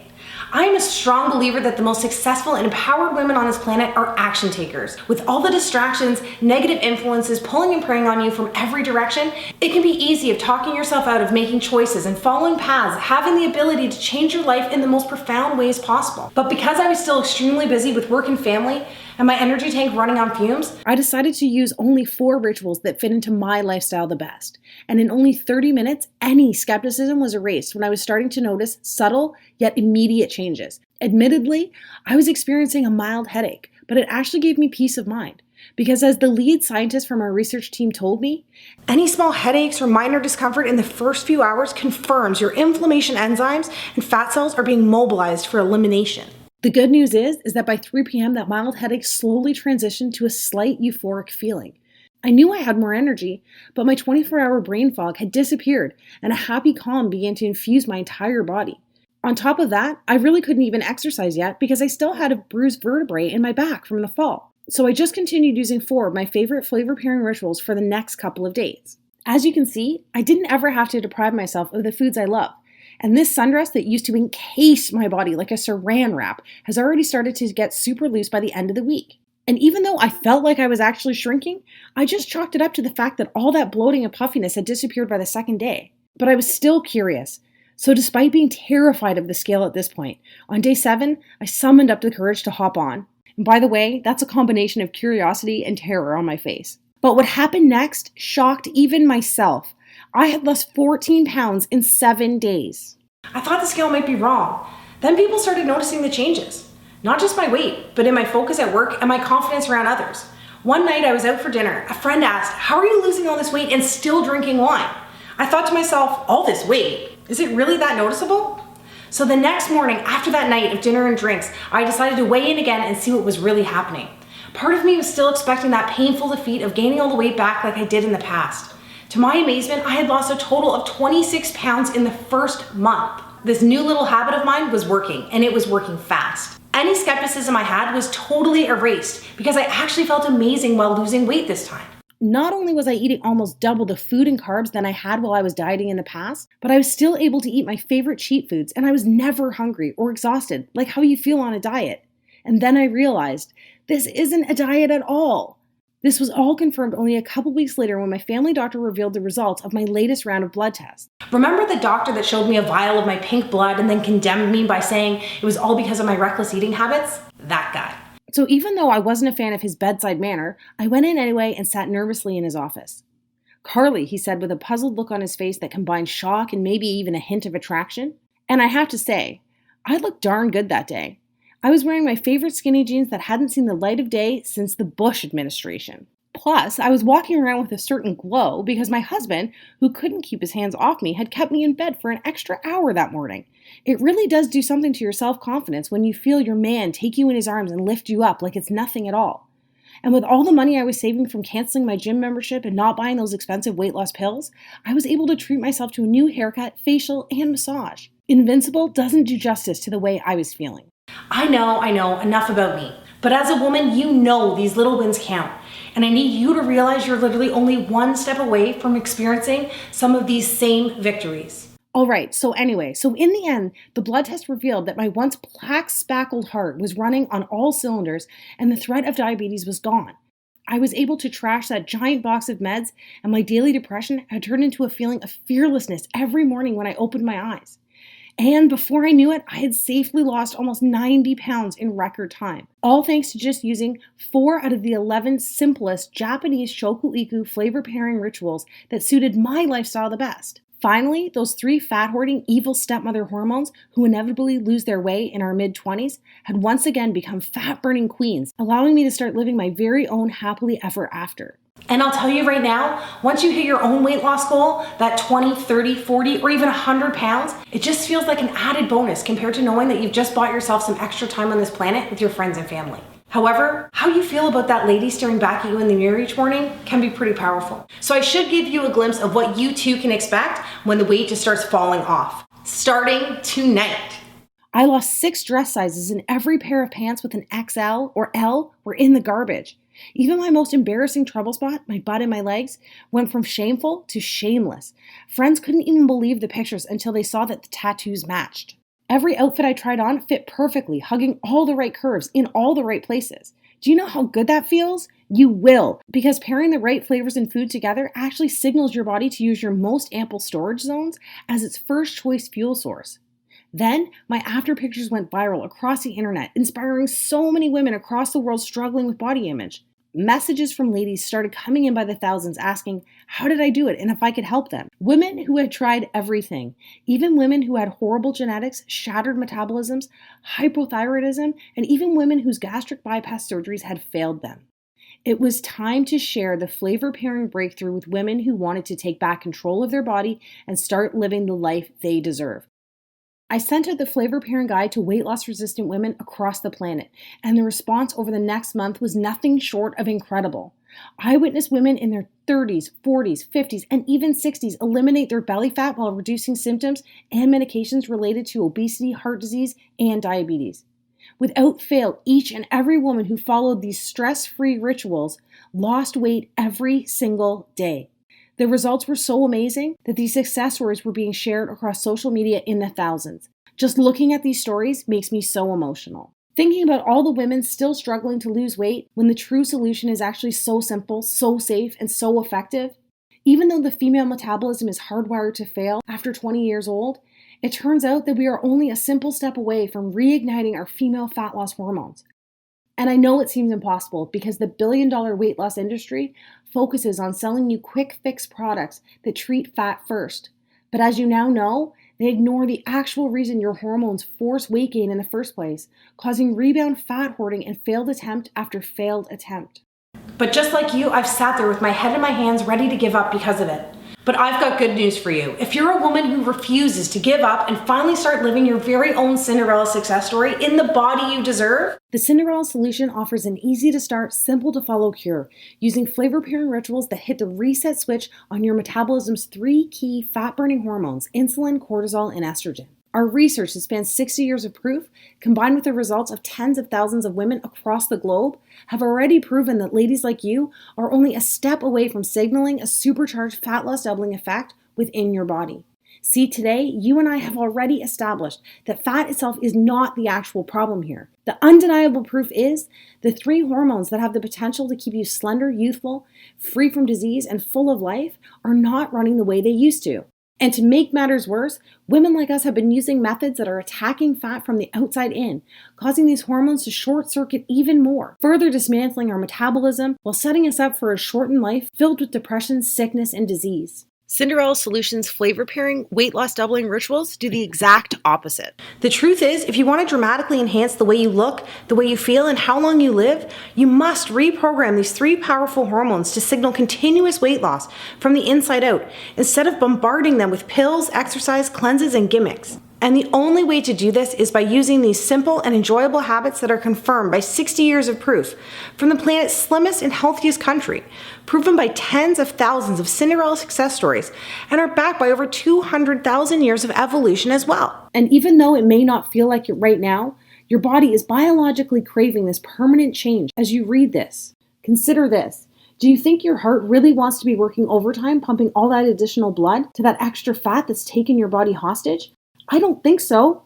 I am a strong believer that the most successful and empowered women on this planet are action takers. With all the distractions, negative influences pulling and preying on you from every direction, it can be easy of talking yourself out of making choices and following paths, having the ability to change your life in the most profound ways possible. But because I was still extremely busy with work and family, and my energy tank running on fumes, I decided to use only 4 rituals that fit into my lifestyle the best. And in only 30 minutes, any skepticism was erased when I was starting to notice subtle yet immediate changes. Admittedly, I was experiencing a mild headache, but it actually gave me peace of mind. Because as the lead scientist from our research team told me, any small headaches or minor discomfort in the first few hours confirms your inflammation enzymes and fat cells are being mobilized for elimination. The good news is that by 3 p.m., that mild headache slowly transitioned to a slight euphoric feeling. I knew I had more energy, but my 24-hour brain fog had disappeared, and a happy calm began to infuse my entire body. On top of that, I really couldn't even exercise yet because I still had a bruised vertebrae in my back from the fall. So I just continued using 4 of my favorite flavor pairing rituals for the next couple of days. As you can see, I didn't ever have to deprive myself of the foods I love. And this sundress that used to encase my body like a saran wrap has already started to get super loose by the end of the week. And even though I felt like I was actually shrinking, I just chalked it up to the fact that all that bloating and puffiness had disappeared by the second day. But I was still curious. So despite being terrified of the scale at this point, on day 7, I summoned up the courage to hop on. And by the way, that's a combination of curiosity and terror on my face. But what happened next shocked even myself. I had lost 14 pounds in 7 days. I thought the scale might be wrong. Then people started noticing the changes. Not just my weight, but in my focus at work and my confidence around others. One night I was out for dinner. A friend asked, "How are you losing all this weight and still drinking wine?" I thought to myself, all this weight? Is it really that noticeable? So the next morning, after that night of dinner and drinks, I decided to weigh in again and see what was really happening. Part of me was still expecting that painful defeat of gaining all the weight back like I did in the past. To my amazement, I had lost a total of 26 pounds in the first month. This new little habit of mine was working, and it was working fast. Any skepticism I had was totally erased because I actually felt amazing while losing weight this time. Not only was I eating almost double the food and carbs than I had while I was dieting in the past, but I was still able to eat my favorite cheat foods, and I was never hungry or exhausted, like how you feel on a diet. And then I realized, this isn't a diet at all. This was all confirmed only a couple weeks later when my family doctor revealed the results of my latest round of blood tests. Remember the doctor that showed me a vial of my pink blood and then condemned me by saying it was all because of my reckless eating habits? That guy. So even though I wasn't a fan of his bedside manner, I went in anyway and sat nervously in his office. "Carly," he said with a puzzled look on his face that combined shock and maybe even a hint of attraction. And I have to say, I looked darn good that day. I was wearing my favorite skinny jeans that hadn't seen the light of day since the Bush administration. Plus, I was walking around with a certain glow because my husband, who couldn't keep his hands off me, had kept me in bed for an extra hour that morning. It really does do something to your self-confidence when you feel your man take you in his arms and lift you up like it's nothing at all. And with all the money I was saving from canceling my gym membership and not buying those expensive weight loss pills, I was able to treat myself to a new haircut, facial, and massage. Invincible doesn't do justice to the way I was feeling. I know, enough about me. But as a woman, you know these little wins count. And I need you to realize you're literally only one step away from experiencing some of these same victories. All right, so in the end, the blood test revealed that my once plaque-spackled heart was running on all cylinders and the threat of diabetes was gone. I was able to trash that giant box of meds, and my daily depression had turned into a feeling of fearlessness every morning when I opened my eyes. And before I knew it, I had safely lost almost 90 pounds in record time, all thanks to just using 4 out of the 11 simplest Japanese shoku-iku flavor pairing rituals that suited my lifestyle the best. Finally, those 3 fat-hoarding evil stepmother hormones who inevitably lose their way in our mid-20s had once again become fat-burning queens, allowing me to start living my very own happily ever after. And I'll tell you right now, once you hit your own weight loss goal, that 20, 30, 40, or even 100 pounds, it just feels like an added bonus compared to knowing that you've just bought yourself some extra time on this planet with your friends and family. However, how you feel about that lady staring back at you in the mirror each morning can be pretty powerful. So I should give you a glimpse of what you too can expect when the weight just starts falling off. Starting tonight. I lost 6 dress sizes and every pair of pants with an XL or L were in the garbage. Even my most embarrassing trouble spot, my butt and my legs, went from shameful to shameless. Friends couldn't even believe the pictures until they saw that the tattoos matched. Every outfit I tried on fit perfectly, hugging all the right curves in all the right places. Do you know how good that feels? You will, because pairing the right flavors and food together actually signals your body to use your most ample storage zones as its first choice fuel source. Then, my after pictures went viral across the internet, inspiring so many women across the world struggling with body image. Messages from ladies started coming in by the thousands asking, how did I do it and if I could help them? Women who had tried everything, even women who had horrible genetics, shattered metabolisms, hypothyroidism, and even women whose gastric bypass surgeries had failed them. It was time to share the flavor pairing breakthrough with women who wanted to take back control of their body and start living the life they deserve. I sent out the flavor pairing guide to weight loss resistant women across the planet, and the response over the next month was nothing short of incredible. I witnessed women in their 30s, 40s, 50s, and even 60s eliminate their belly fat while reducing symptoms and medications related to obesity, heart disease, and diabetes. Without fail, each and every woman who followed these stress-free rituals lost weight every single day. The results were so amazing that these success stories were being shared across social media in the thousands. Just looking at these stories makes me so emotional. Thinking about all the women still struggling to lose weight when the true solution is actually so simple, so safe, and so effective. Even though the female metabolism is hardwired to fail after 20 years old, it turns out that we are only a simple step away from reigniting our female fat loss hormones. And I know it seems impossible because the billion-dollar weight loss industry focuses on selling you quick fix products that treat fat first. But as you now know, they ignore the actual reason your hormones force weight gain in the first place, causing rebound fat hoarding and failed attempt after failed attempt. But just like you, I've sat there with my head in my hands ready to give up because of it. But I've got good news for you. If you're a woman who refuses to give up and finally start living your very own Cinderella success story in the body you deserve, the Cinderella Solution offers an easy-to-start, simple-to-follow cure using flavor-pairing rituals that hit the reset switch on your metabolism's 3 key fat-burning hormones, insulin, cortisol, and estrogen. Our research that spans 60 years of proof, combined with the results of tens of thousands of women across the globe, have already proven that ladies like you are only a step away from signaling a supercharged fat loss doubling effect within your body. See, today, you and I have already established that fat itself is not the actual problem here. The undeniable proof is the 3 hormones that have the potential to keep you slender, youthful, free from disease, and full of life are not running the way they used to. And to make matters worse, women like us have been using methods that are attacking fat from the outside in, causing these hormones to short circuit even more, further dismantling our metabolism while setting us up for a shortened life filled with depression, sickness, and disease. Cinderella Solutions flavor pairing, weight loss doubling rituals do the exact opposite. The truth is, if you want to dramatically enhance the way you look, the way you feel, and how long you live, you must reprogram these 3 powerful hormones to signal continuous weight loss from the inside out, instead of bombarding them with pills, exercise, cleanses, and gimmicks. And the only way to do this is by using these simple and enjoyable habits that are confirmed by 60 years of proof from the planet's slimmest and healthiest country, proven by tens of thousands of Cinderella success stories, and are backed by over 200,000 years of evolution as well. And even though it may not feel like it right now, your body is biologically craving this permanent change as you read this. Consider this. Do you think your heart really wants to be working overtime, pumping all that additional blood to that extra fat that's taken your body hostage? I don't think so.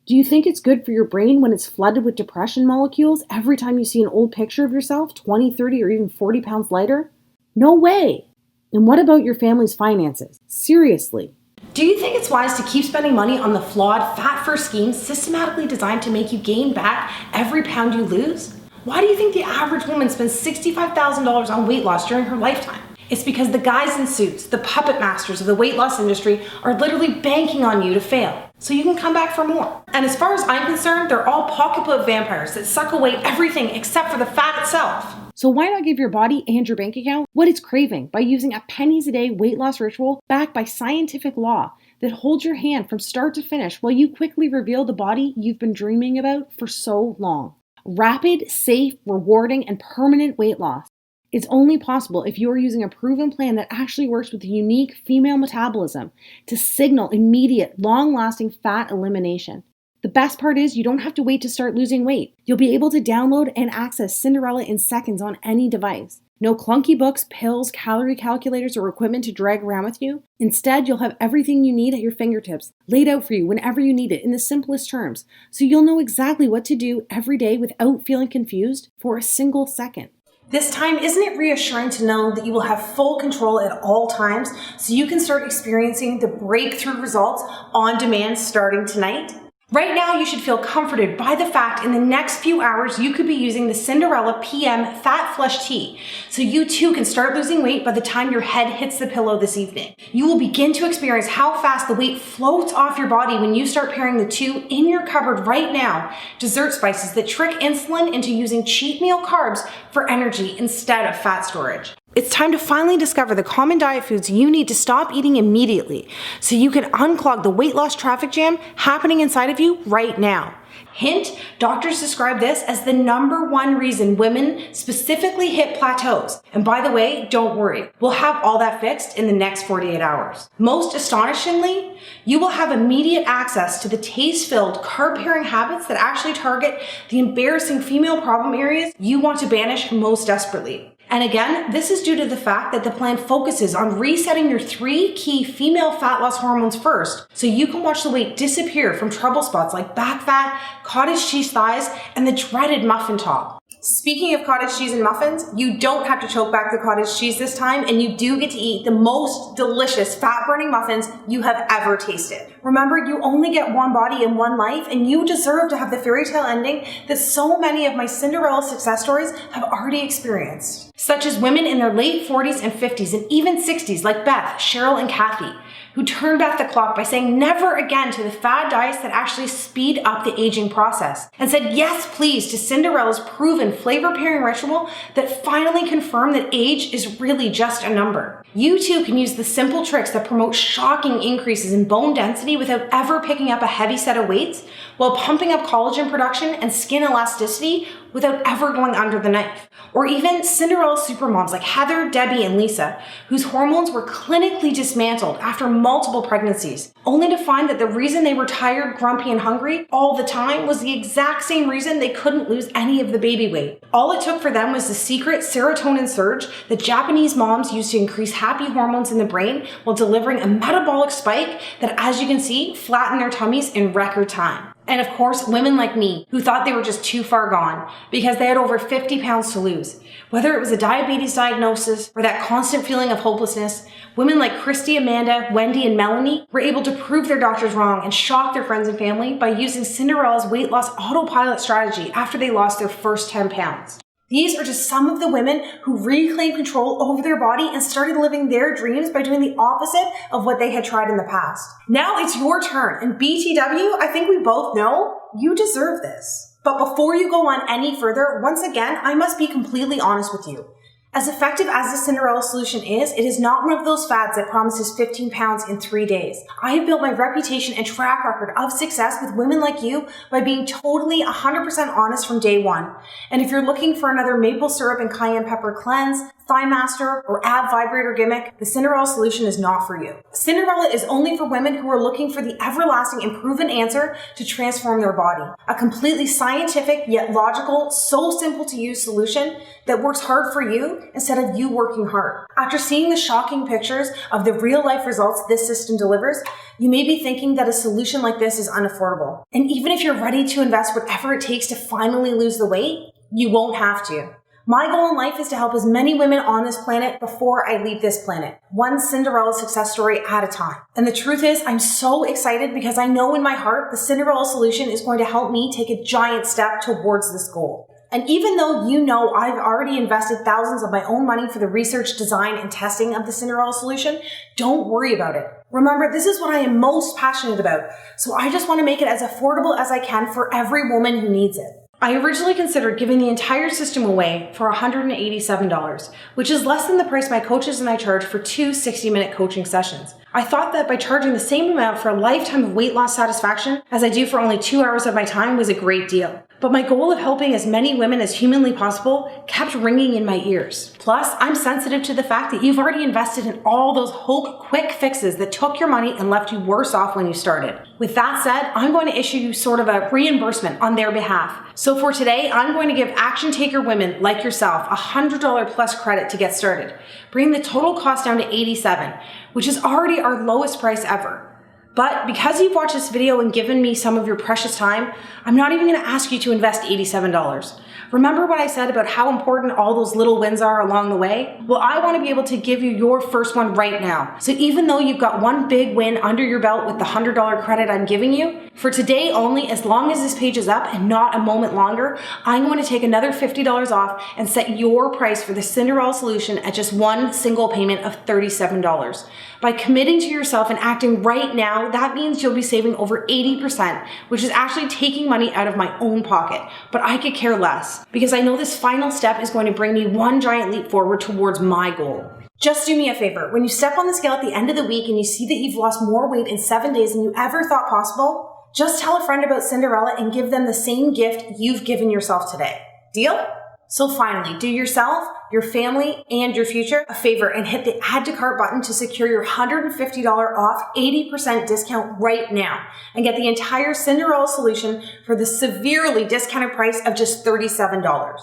Do you think it's good for your brain when it's flooded with depression molecules every time you see an old picture of yourself 20, 30, or even 40 pounds lighter? No way. And what about your family's finances? Seriously. Do you think it's wise to keep spending money on the flawed, fat-first schemes systematically designed to make you gain back every pound you lose? Why do you think the average woman spends $65,000 on weight loss during her lifetime? It's because the guys in suits, the puppet masters of the weight loss industry, are literally banking on you to fail, so you can come back for more. And as far as I'm concerned, they're all pocketbook vampires that suck away everything except for the fat itself. So why not give your body and your bank account what it's craving by using a pennies a day weight loss ritual backed by scientific law that holds your hand from start to finish while you quickly reveal the body you've been dreaming about for so long? Rapid, safe, rewarding, and permanent weight loss. It's only possible if you are using a proven plan that actually works with the unique female metabolism to signal immediate, long-lasting fat elimination. The best part is you don't have to wait to start losing weight. You'll be able to download and access Cinderella in seconds on any device. No clunky books, pills, calorie calculators, or equipment to drag around with you. Instead, you'll have everything you need at your fingertips, laid out for you whenever you need it in the simplest terms, so you'll know exactly what to do every day without feeling confused for a single second. This time, isn't it reassuring to know that you will have full control at all times so you can start experiencing the breakthrough results on demand starting tonight? Right now, you should feel comforted by the fact in the next few hours you could be using the Cinderella PM Fat Flush Tea, so you too can start losing weight by the time your head hits the pillow this evening. You will begin to experience how fast the weight floats off your body when you start pairing the 2 in your cupboard right now, dessert spices that trick insulin into using cheat meal carbs for energy instead of fat storage. It's time to finally discover the common diet foods you need to stop eating immediately so you can unclog the weight loss traffic jam happening inside of you right now. Hint, doctors describe this as the #1 reason women specifically hit plateaus. And by the way, don't worry, we'll have all that fixed in the next 48 hours. Most astonishingly, you will have immediate access to the taste-filled, carb-pairing habits that actually target the embarrassing female problem areas you want to banish most desperately. And again, this is due to the fact that the plan focuses on resetting your 3 key female fat loss hormones first, so you can watch the weight disappear from trouble spots like back fat, cottage cheese thighs, and the dreaded muffin top. Speaking of cottage cheese and muffins, you don't have to choke back the cottage cheese this time, and you do get to eat the most delicious fat-burning muffins you have ever tasted. Remember, you only get one body and one life, and you deserve to have the fairy tale ending that so many of my Cinderella success stories have already experienced, such as women in their late 40s and 50s and even 60s like Beth, Cheryl, and Kathy, who turned back the clock by saying never again to the fad diets that actually speed up the aging process, and said yes please to Cinderella's proven flavor pairing ritual that finally confirmed that age is really just a number. You too can use the simple tricks that promote shocking increases in bone density without ever picking up a heavy set of weights, while pumping up collagen production and skin elasticity without ever going under the knife. Or even Cinderella supermoms like Heather, Debbie, and Lisa, whose hormones were clinically dismantled after multiple pregnancies, only to find that the reason they were tired, grumpy, and hungry all the time was the exact same reason they couldn't lose any of the baby weight. All it took for them was the secret serotonin surge that Japanese moms use to increase happy hormones in the brain while delivering a metabolic spike that, as you can see, flattened their tummies in record time. And of course, women like me who thought they were just too far gone because they had over 50 pounds to lose. Whether it was a diabetes diagnosis or that constant feeling of hopelessness, women like Christy, Amanda, Wendy, and Melanie were able to prove their doctors wrong and shock their friends and family by using Cinderella's weight loss autopilot strategy after they lost their first 10 pounds. These are just some of the women who reclaimed control over their body and started living their dreams by doing the opposite of what they had tried in the past. Now it's your turn, and BTW, I think we both know you deserve this. But before you go on any further, once again, I must be completely honest with you. As effective as the Cinderella solution is, it is not one of those fads that promises 15 pounds in 3 days. I have built my reputation and track record of success with women like you by being totally 100% honest from day one. And if you're looking for another maple syrup and cayenne pepper cleanse, thigh master, or ab vibrator gimmick, the Cinderella solution is not for you. Cinderella is only for women who are looking for the everlasting and proven answer to transform their body. A completely scientific yet logical, so simple to use solution that works hard for you instead of you working hard. After seeing the shocking pictures of the real life results this system delivers, you may be thinking that a solution like this is unaffordable. And even if you're ready to invest whatever it takes to finally lose the weight, you won't have to. My goal in life is to help as many women on this planet before I leave this planet, one Cinderella success story at a time. And the truth is, I'm so excited because I know in my heart the Cinderella solution is going to help me take a giant step towards this goal. And even though you know I've already invested thousands of my own money for the research, design, and testing of the Cinderella solution, don't worry about it. Remember, this is what I am most passionate about, so I just want to make it as affordable as I can for every woman who needs it. I originally considered giving the entire system away for $187, which is less than the price my coaches and I charge for 2 60-minute coaching sessions. I thought that by charging the same amount for a lifetime of weight loss satisfaction as I do for only 2 hours of my time was a great deal. But my goal of helping as many women as humanly possible kept ringing in my ears. Plus, I'm sensitive to the fact that you've already invested in all those quick fixes that took your money and left you worse off when you started. With that said, I'm going to issue you sort of a reimbursement on their behalf. So for today, I'm going to give action taker women like yourself a $100 plus credit to get started, bringing the total cost down to $87, which is already our lowest price ever. But because you've watched this video and given me some of your precious time, I'm not even going to ask you to invest $87. Remember what I said about how important all those little wins are along the way? Well, I want to be able to give you your first one right now. So even though you've got one big win under your belt with the $100 credit I'm giving you, for today only, as long as this page is up and not a moment longer, I'm going to take another $50 off and set your price for the Cinderella solution at just one single payment of $37. By committing to yourself and acting right now, that means you'll be saving over 80%, which is actually taking money out of my own pocket. But I could care less, because I know this final step is going to bring me one giant leap forward towards my goal. Just do me a favor. When you step on the scale at the end of the week and you see that you've lost more weight in 7 days than you ever thought possible, just tell a friend about Cinderella and give them the same gift you've given yourself today. Deal? So finally, do yourself, your family, and your future a favor and hit the add to cart button to secure your $150 off 80% discount right now and get the entire Cinderella solution for the severely discounted price of just $37.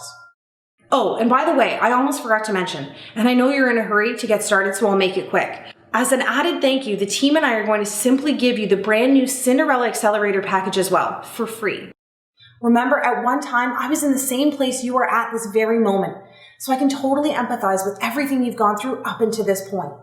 Oh, and by the way, I almost forgot to mention, and I know you're in a hurry to get started, so I'll make it quick. As an added thank you, the team and I are going to simply give you the brand new Cinderella Accelerator package as well, for free. Remember, at one time, I was in the same place you are at this very moment, so I can totally empathize with everything you've gone through up until this point.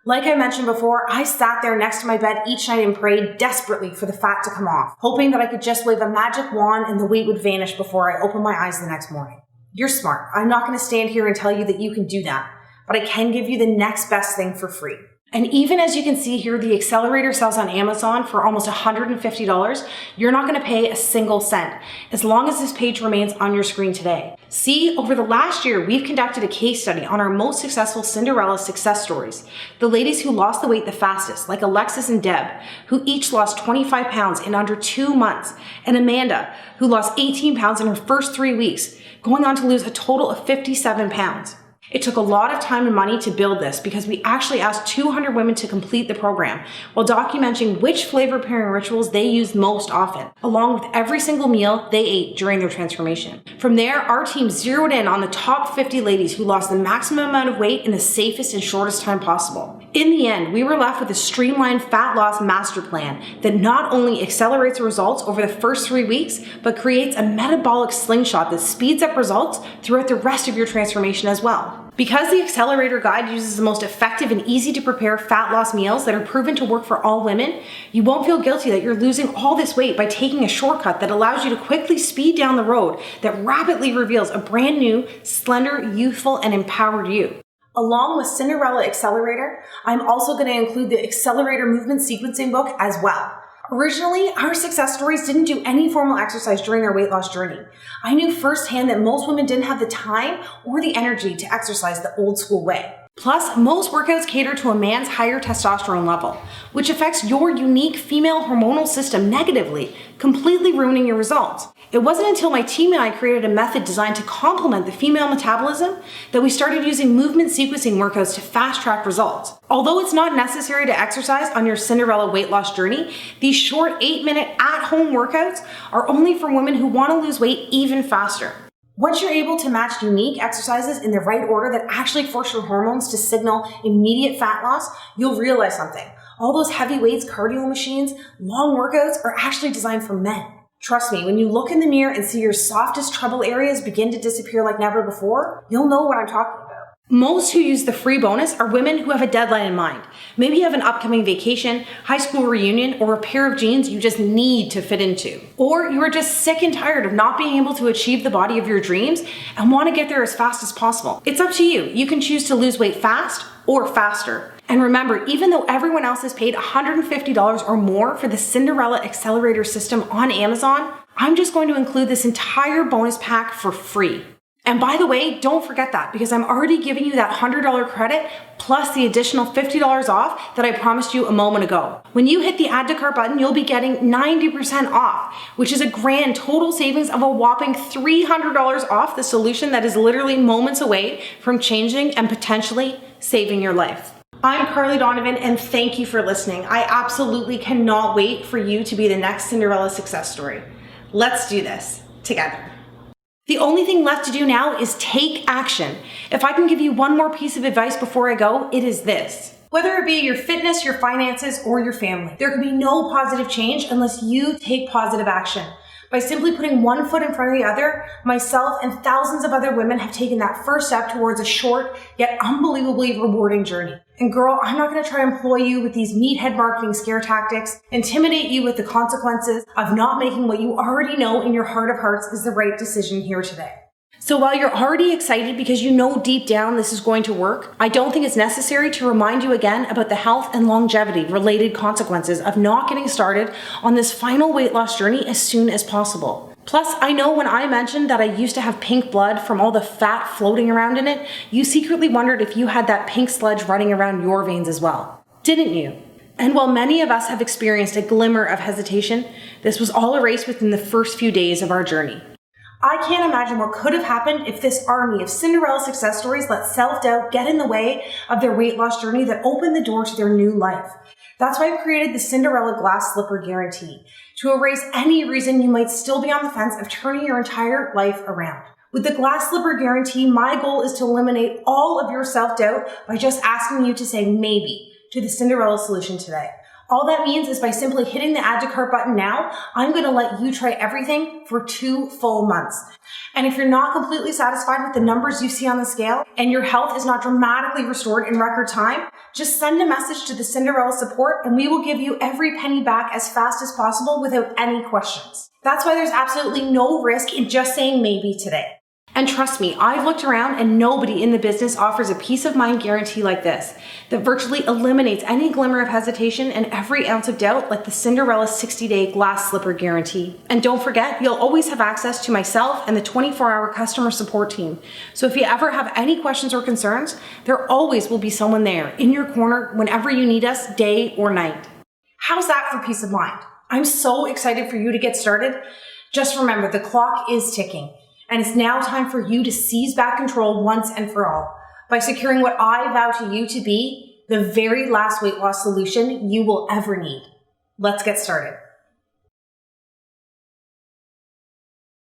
Like I mentioned before, I sat there next to my bed each night and prayed desperately for the fat to come off, hoping that I could just wave a magic wand and the weight would vanish before I opened my eyes the next morning. You're smart. I'm not going to stand here and tell you that you can do that, but I can give you the next best thing for free. And even as you can see here, the accelerator sells on Amazon for almost $150. You're not going to pay a single cent as long as this page remains on your screen today. See, over the last year, we've conducted a case study on our most successful Cinderella success stories. The ladies who lost the weight the fastest, like Alexis and Deb, who each lost 25 pounds in under 2 months, and Amanda, who lost 18 pounds in her first 3 weeks, going on to lose a total of 57 pounds. It took a lot of time and money to build this because we actually asked 200 women to complete the program while documenting which flavor pairing rituals they used most often, along with every single meal they ate during their transformation. From there, our team zeroed in on the top 50 ladies who lost the maximum amount of weight in the safest and shortest time possible. In the end, we were left with a streamlined fat loss master plan that not only accelerates results over the first 3 weeks, but creates a metabolic slingshot that speeds up results throughout the rest of your transformation as well. Because the Accelerator Guide uses the most effective and easy to prepare fat loss meals that are proven to work for all women, you won't feel guilty that you're losing all this weight by taking a shortcut that allows you to quickly speed down the road that rapidly reveals a brand new, slender, youthful, and empowered you. Along with Cinderella Accelerator, I'm also going to include the Accelerator Movement Sequencing book as well. Originally, our success stories didn't do any formal exercise during their weight loss journey. I knew firsthand that most women didn't have the time or the energy to exercise the old school way. Plus, most workouts cater to a man's higher testosterone level, which affects your unique female hormonal system negatively, completely ruining your results. It wasn't until my team and I created a method designed to complement the female metabolism that we started using movement sequencing workouts to fast-track results. Although it's not necessary to exercise on your Cinderella weight loss journey, these short 8-minute at-home workouts are only for women who want to lose weight even faster. Once you're able to match unique exercises in the right order that actually force your hormones to signal immediate fat loss, you'll realize something. All those heavy weights, cardio machines, long workouts are actually designed for men. Trust me, when you look in the mirror and see your softest trouble areas begin to disappear like never before, you'll know what I'm talking about. Most who use the free bonus are women who have a deadline in mind. Maybe you have an upcoming vacation, high school reunion, or a pair of jeans you just need to fit into. Or you are just sick and tired of not being able to achieve the body of your dreams and want to get there as fast as possible. It's up to you. You can choose to lose weight fast or faster. And remember, even though everyone else has paid $150 or more for the Cinderella Accelerator system on Amazon, I'm just going to include this entire bonus pack for free. And by the way, don't forget that because I'm already giving you that $100 credit plus the additional $50 off that I promised you a moment ago. When you hit the add to cart button, you'll be getting 90% off, which is a grand total savings of a whopping $300 off the solution that is literally moments away from changing and potentially saving your life. I'm Carly Donovan and thank you for listening. I absolutely cannot wait for you to be the next Cinderella success story. Let's do this together. The only thing left to do now is take action. If I can give you one more piece of advice before I go, it is this. Whether it be your fitness, your finances, or your family, there can be no positive change unless you take positive action. By simply putting one foot in front of the other, myself and thousands of other women have taken that first step towards a short yet unbelievably rewarding journey. And girl, I'm not going to try to employ you with these meathead marketing scare tactics, intimidate you with the consequences of not making what you already know in your heart of hearts is the right decision here today. So while you're already excited because you know deep down this is going to work, I don't think it's necessary to remind you again about the health and longevity related consequences of not getting started on this final weight loss journey as soon as possible. Plus, I know when I mentioned that I used to have pink blood from all the fat floating around in it, you secretly wondered if you had that pink sludge running around your veins as well. Didn't you? And while many of us have experienced a glimmer of hesitation, this was all erased within the first few days of our journey. I can't imagine what could have happened if this army of Cinderella success stories let self-doubt get in the way of their weight loss journey that opened the door to their new life. That's why I've created the Cinderella Glass Slipper Guarantee, to erase any reason you might still be on the fence of turning your entire life around. With the Glass Slipper Guarantee, my goal is to eliminate all of your self-doubt by just asking you to say maybe to the Cinderella solution today. All that means is by simply hitting the add to cart button now, I'm going to let you try everything for 2 full months. And if you're not completely satisfied with the numbers you see on the scale and your health is not dramatically restored in record time, just send a message to the Cinderella support and we will give you every penny back as fast as possible without any questions. That's why there's absolutely no risk in just saying maybe today. And trust me, I've looked around and nobody in the business offers a peace of mind guarantee like this that virtually eliminates any glimmer of hesitation and every ounce of doubt, like the Cinderella 60-day glass slipper guarantee. And don't forget, you'll always have access to myself and the 24-hour customer support team. So if you ever have any questions or concerns, there always will be someone there in your corner whenever you need us, day or night. How's that for peace of mind? I'm so excited for you to get started. Just remember, the clock is ticking. And it's now time for you to seize back control once and for all by securing what I vow to you to be the very last weight loss solution you will ever need. Let's get started.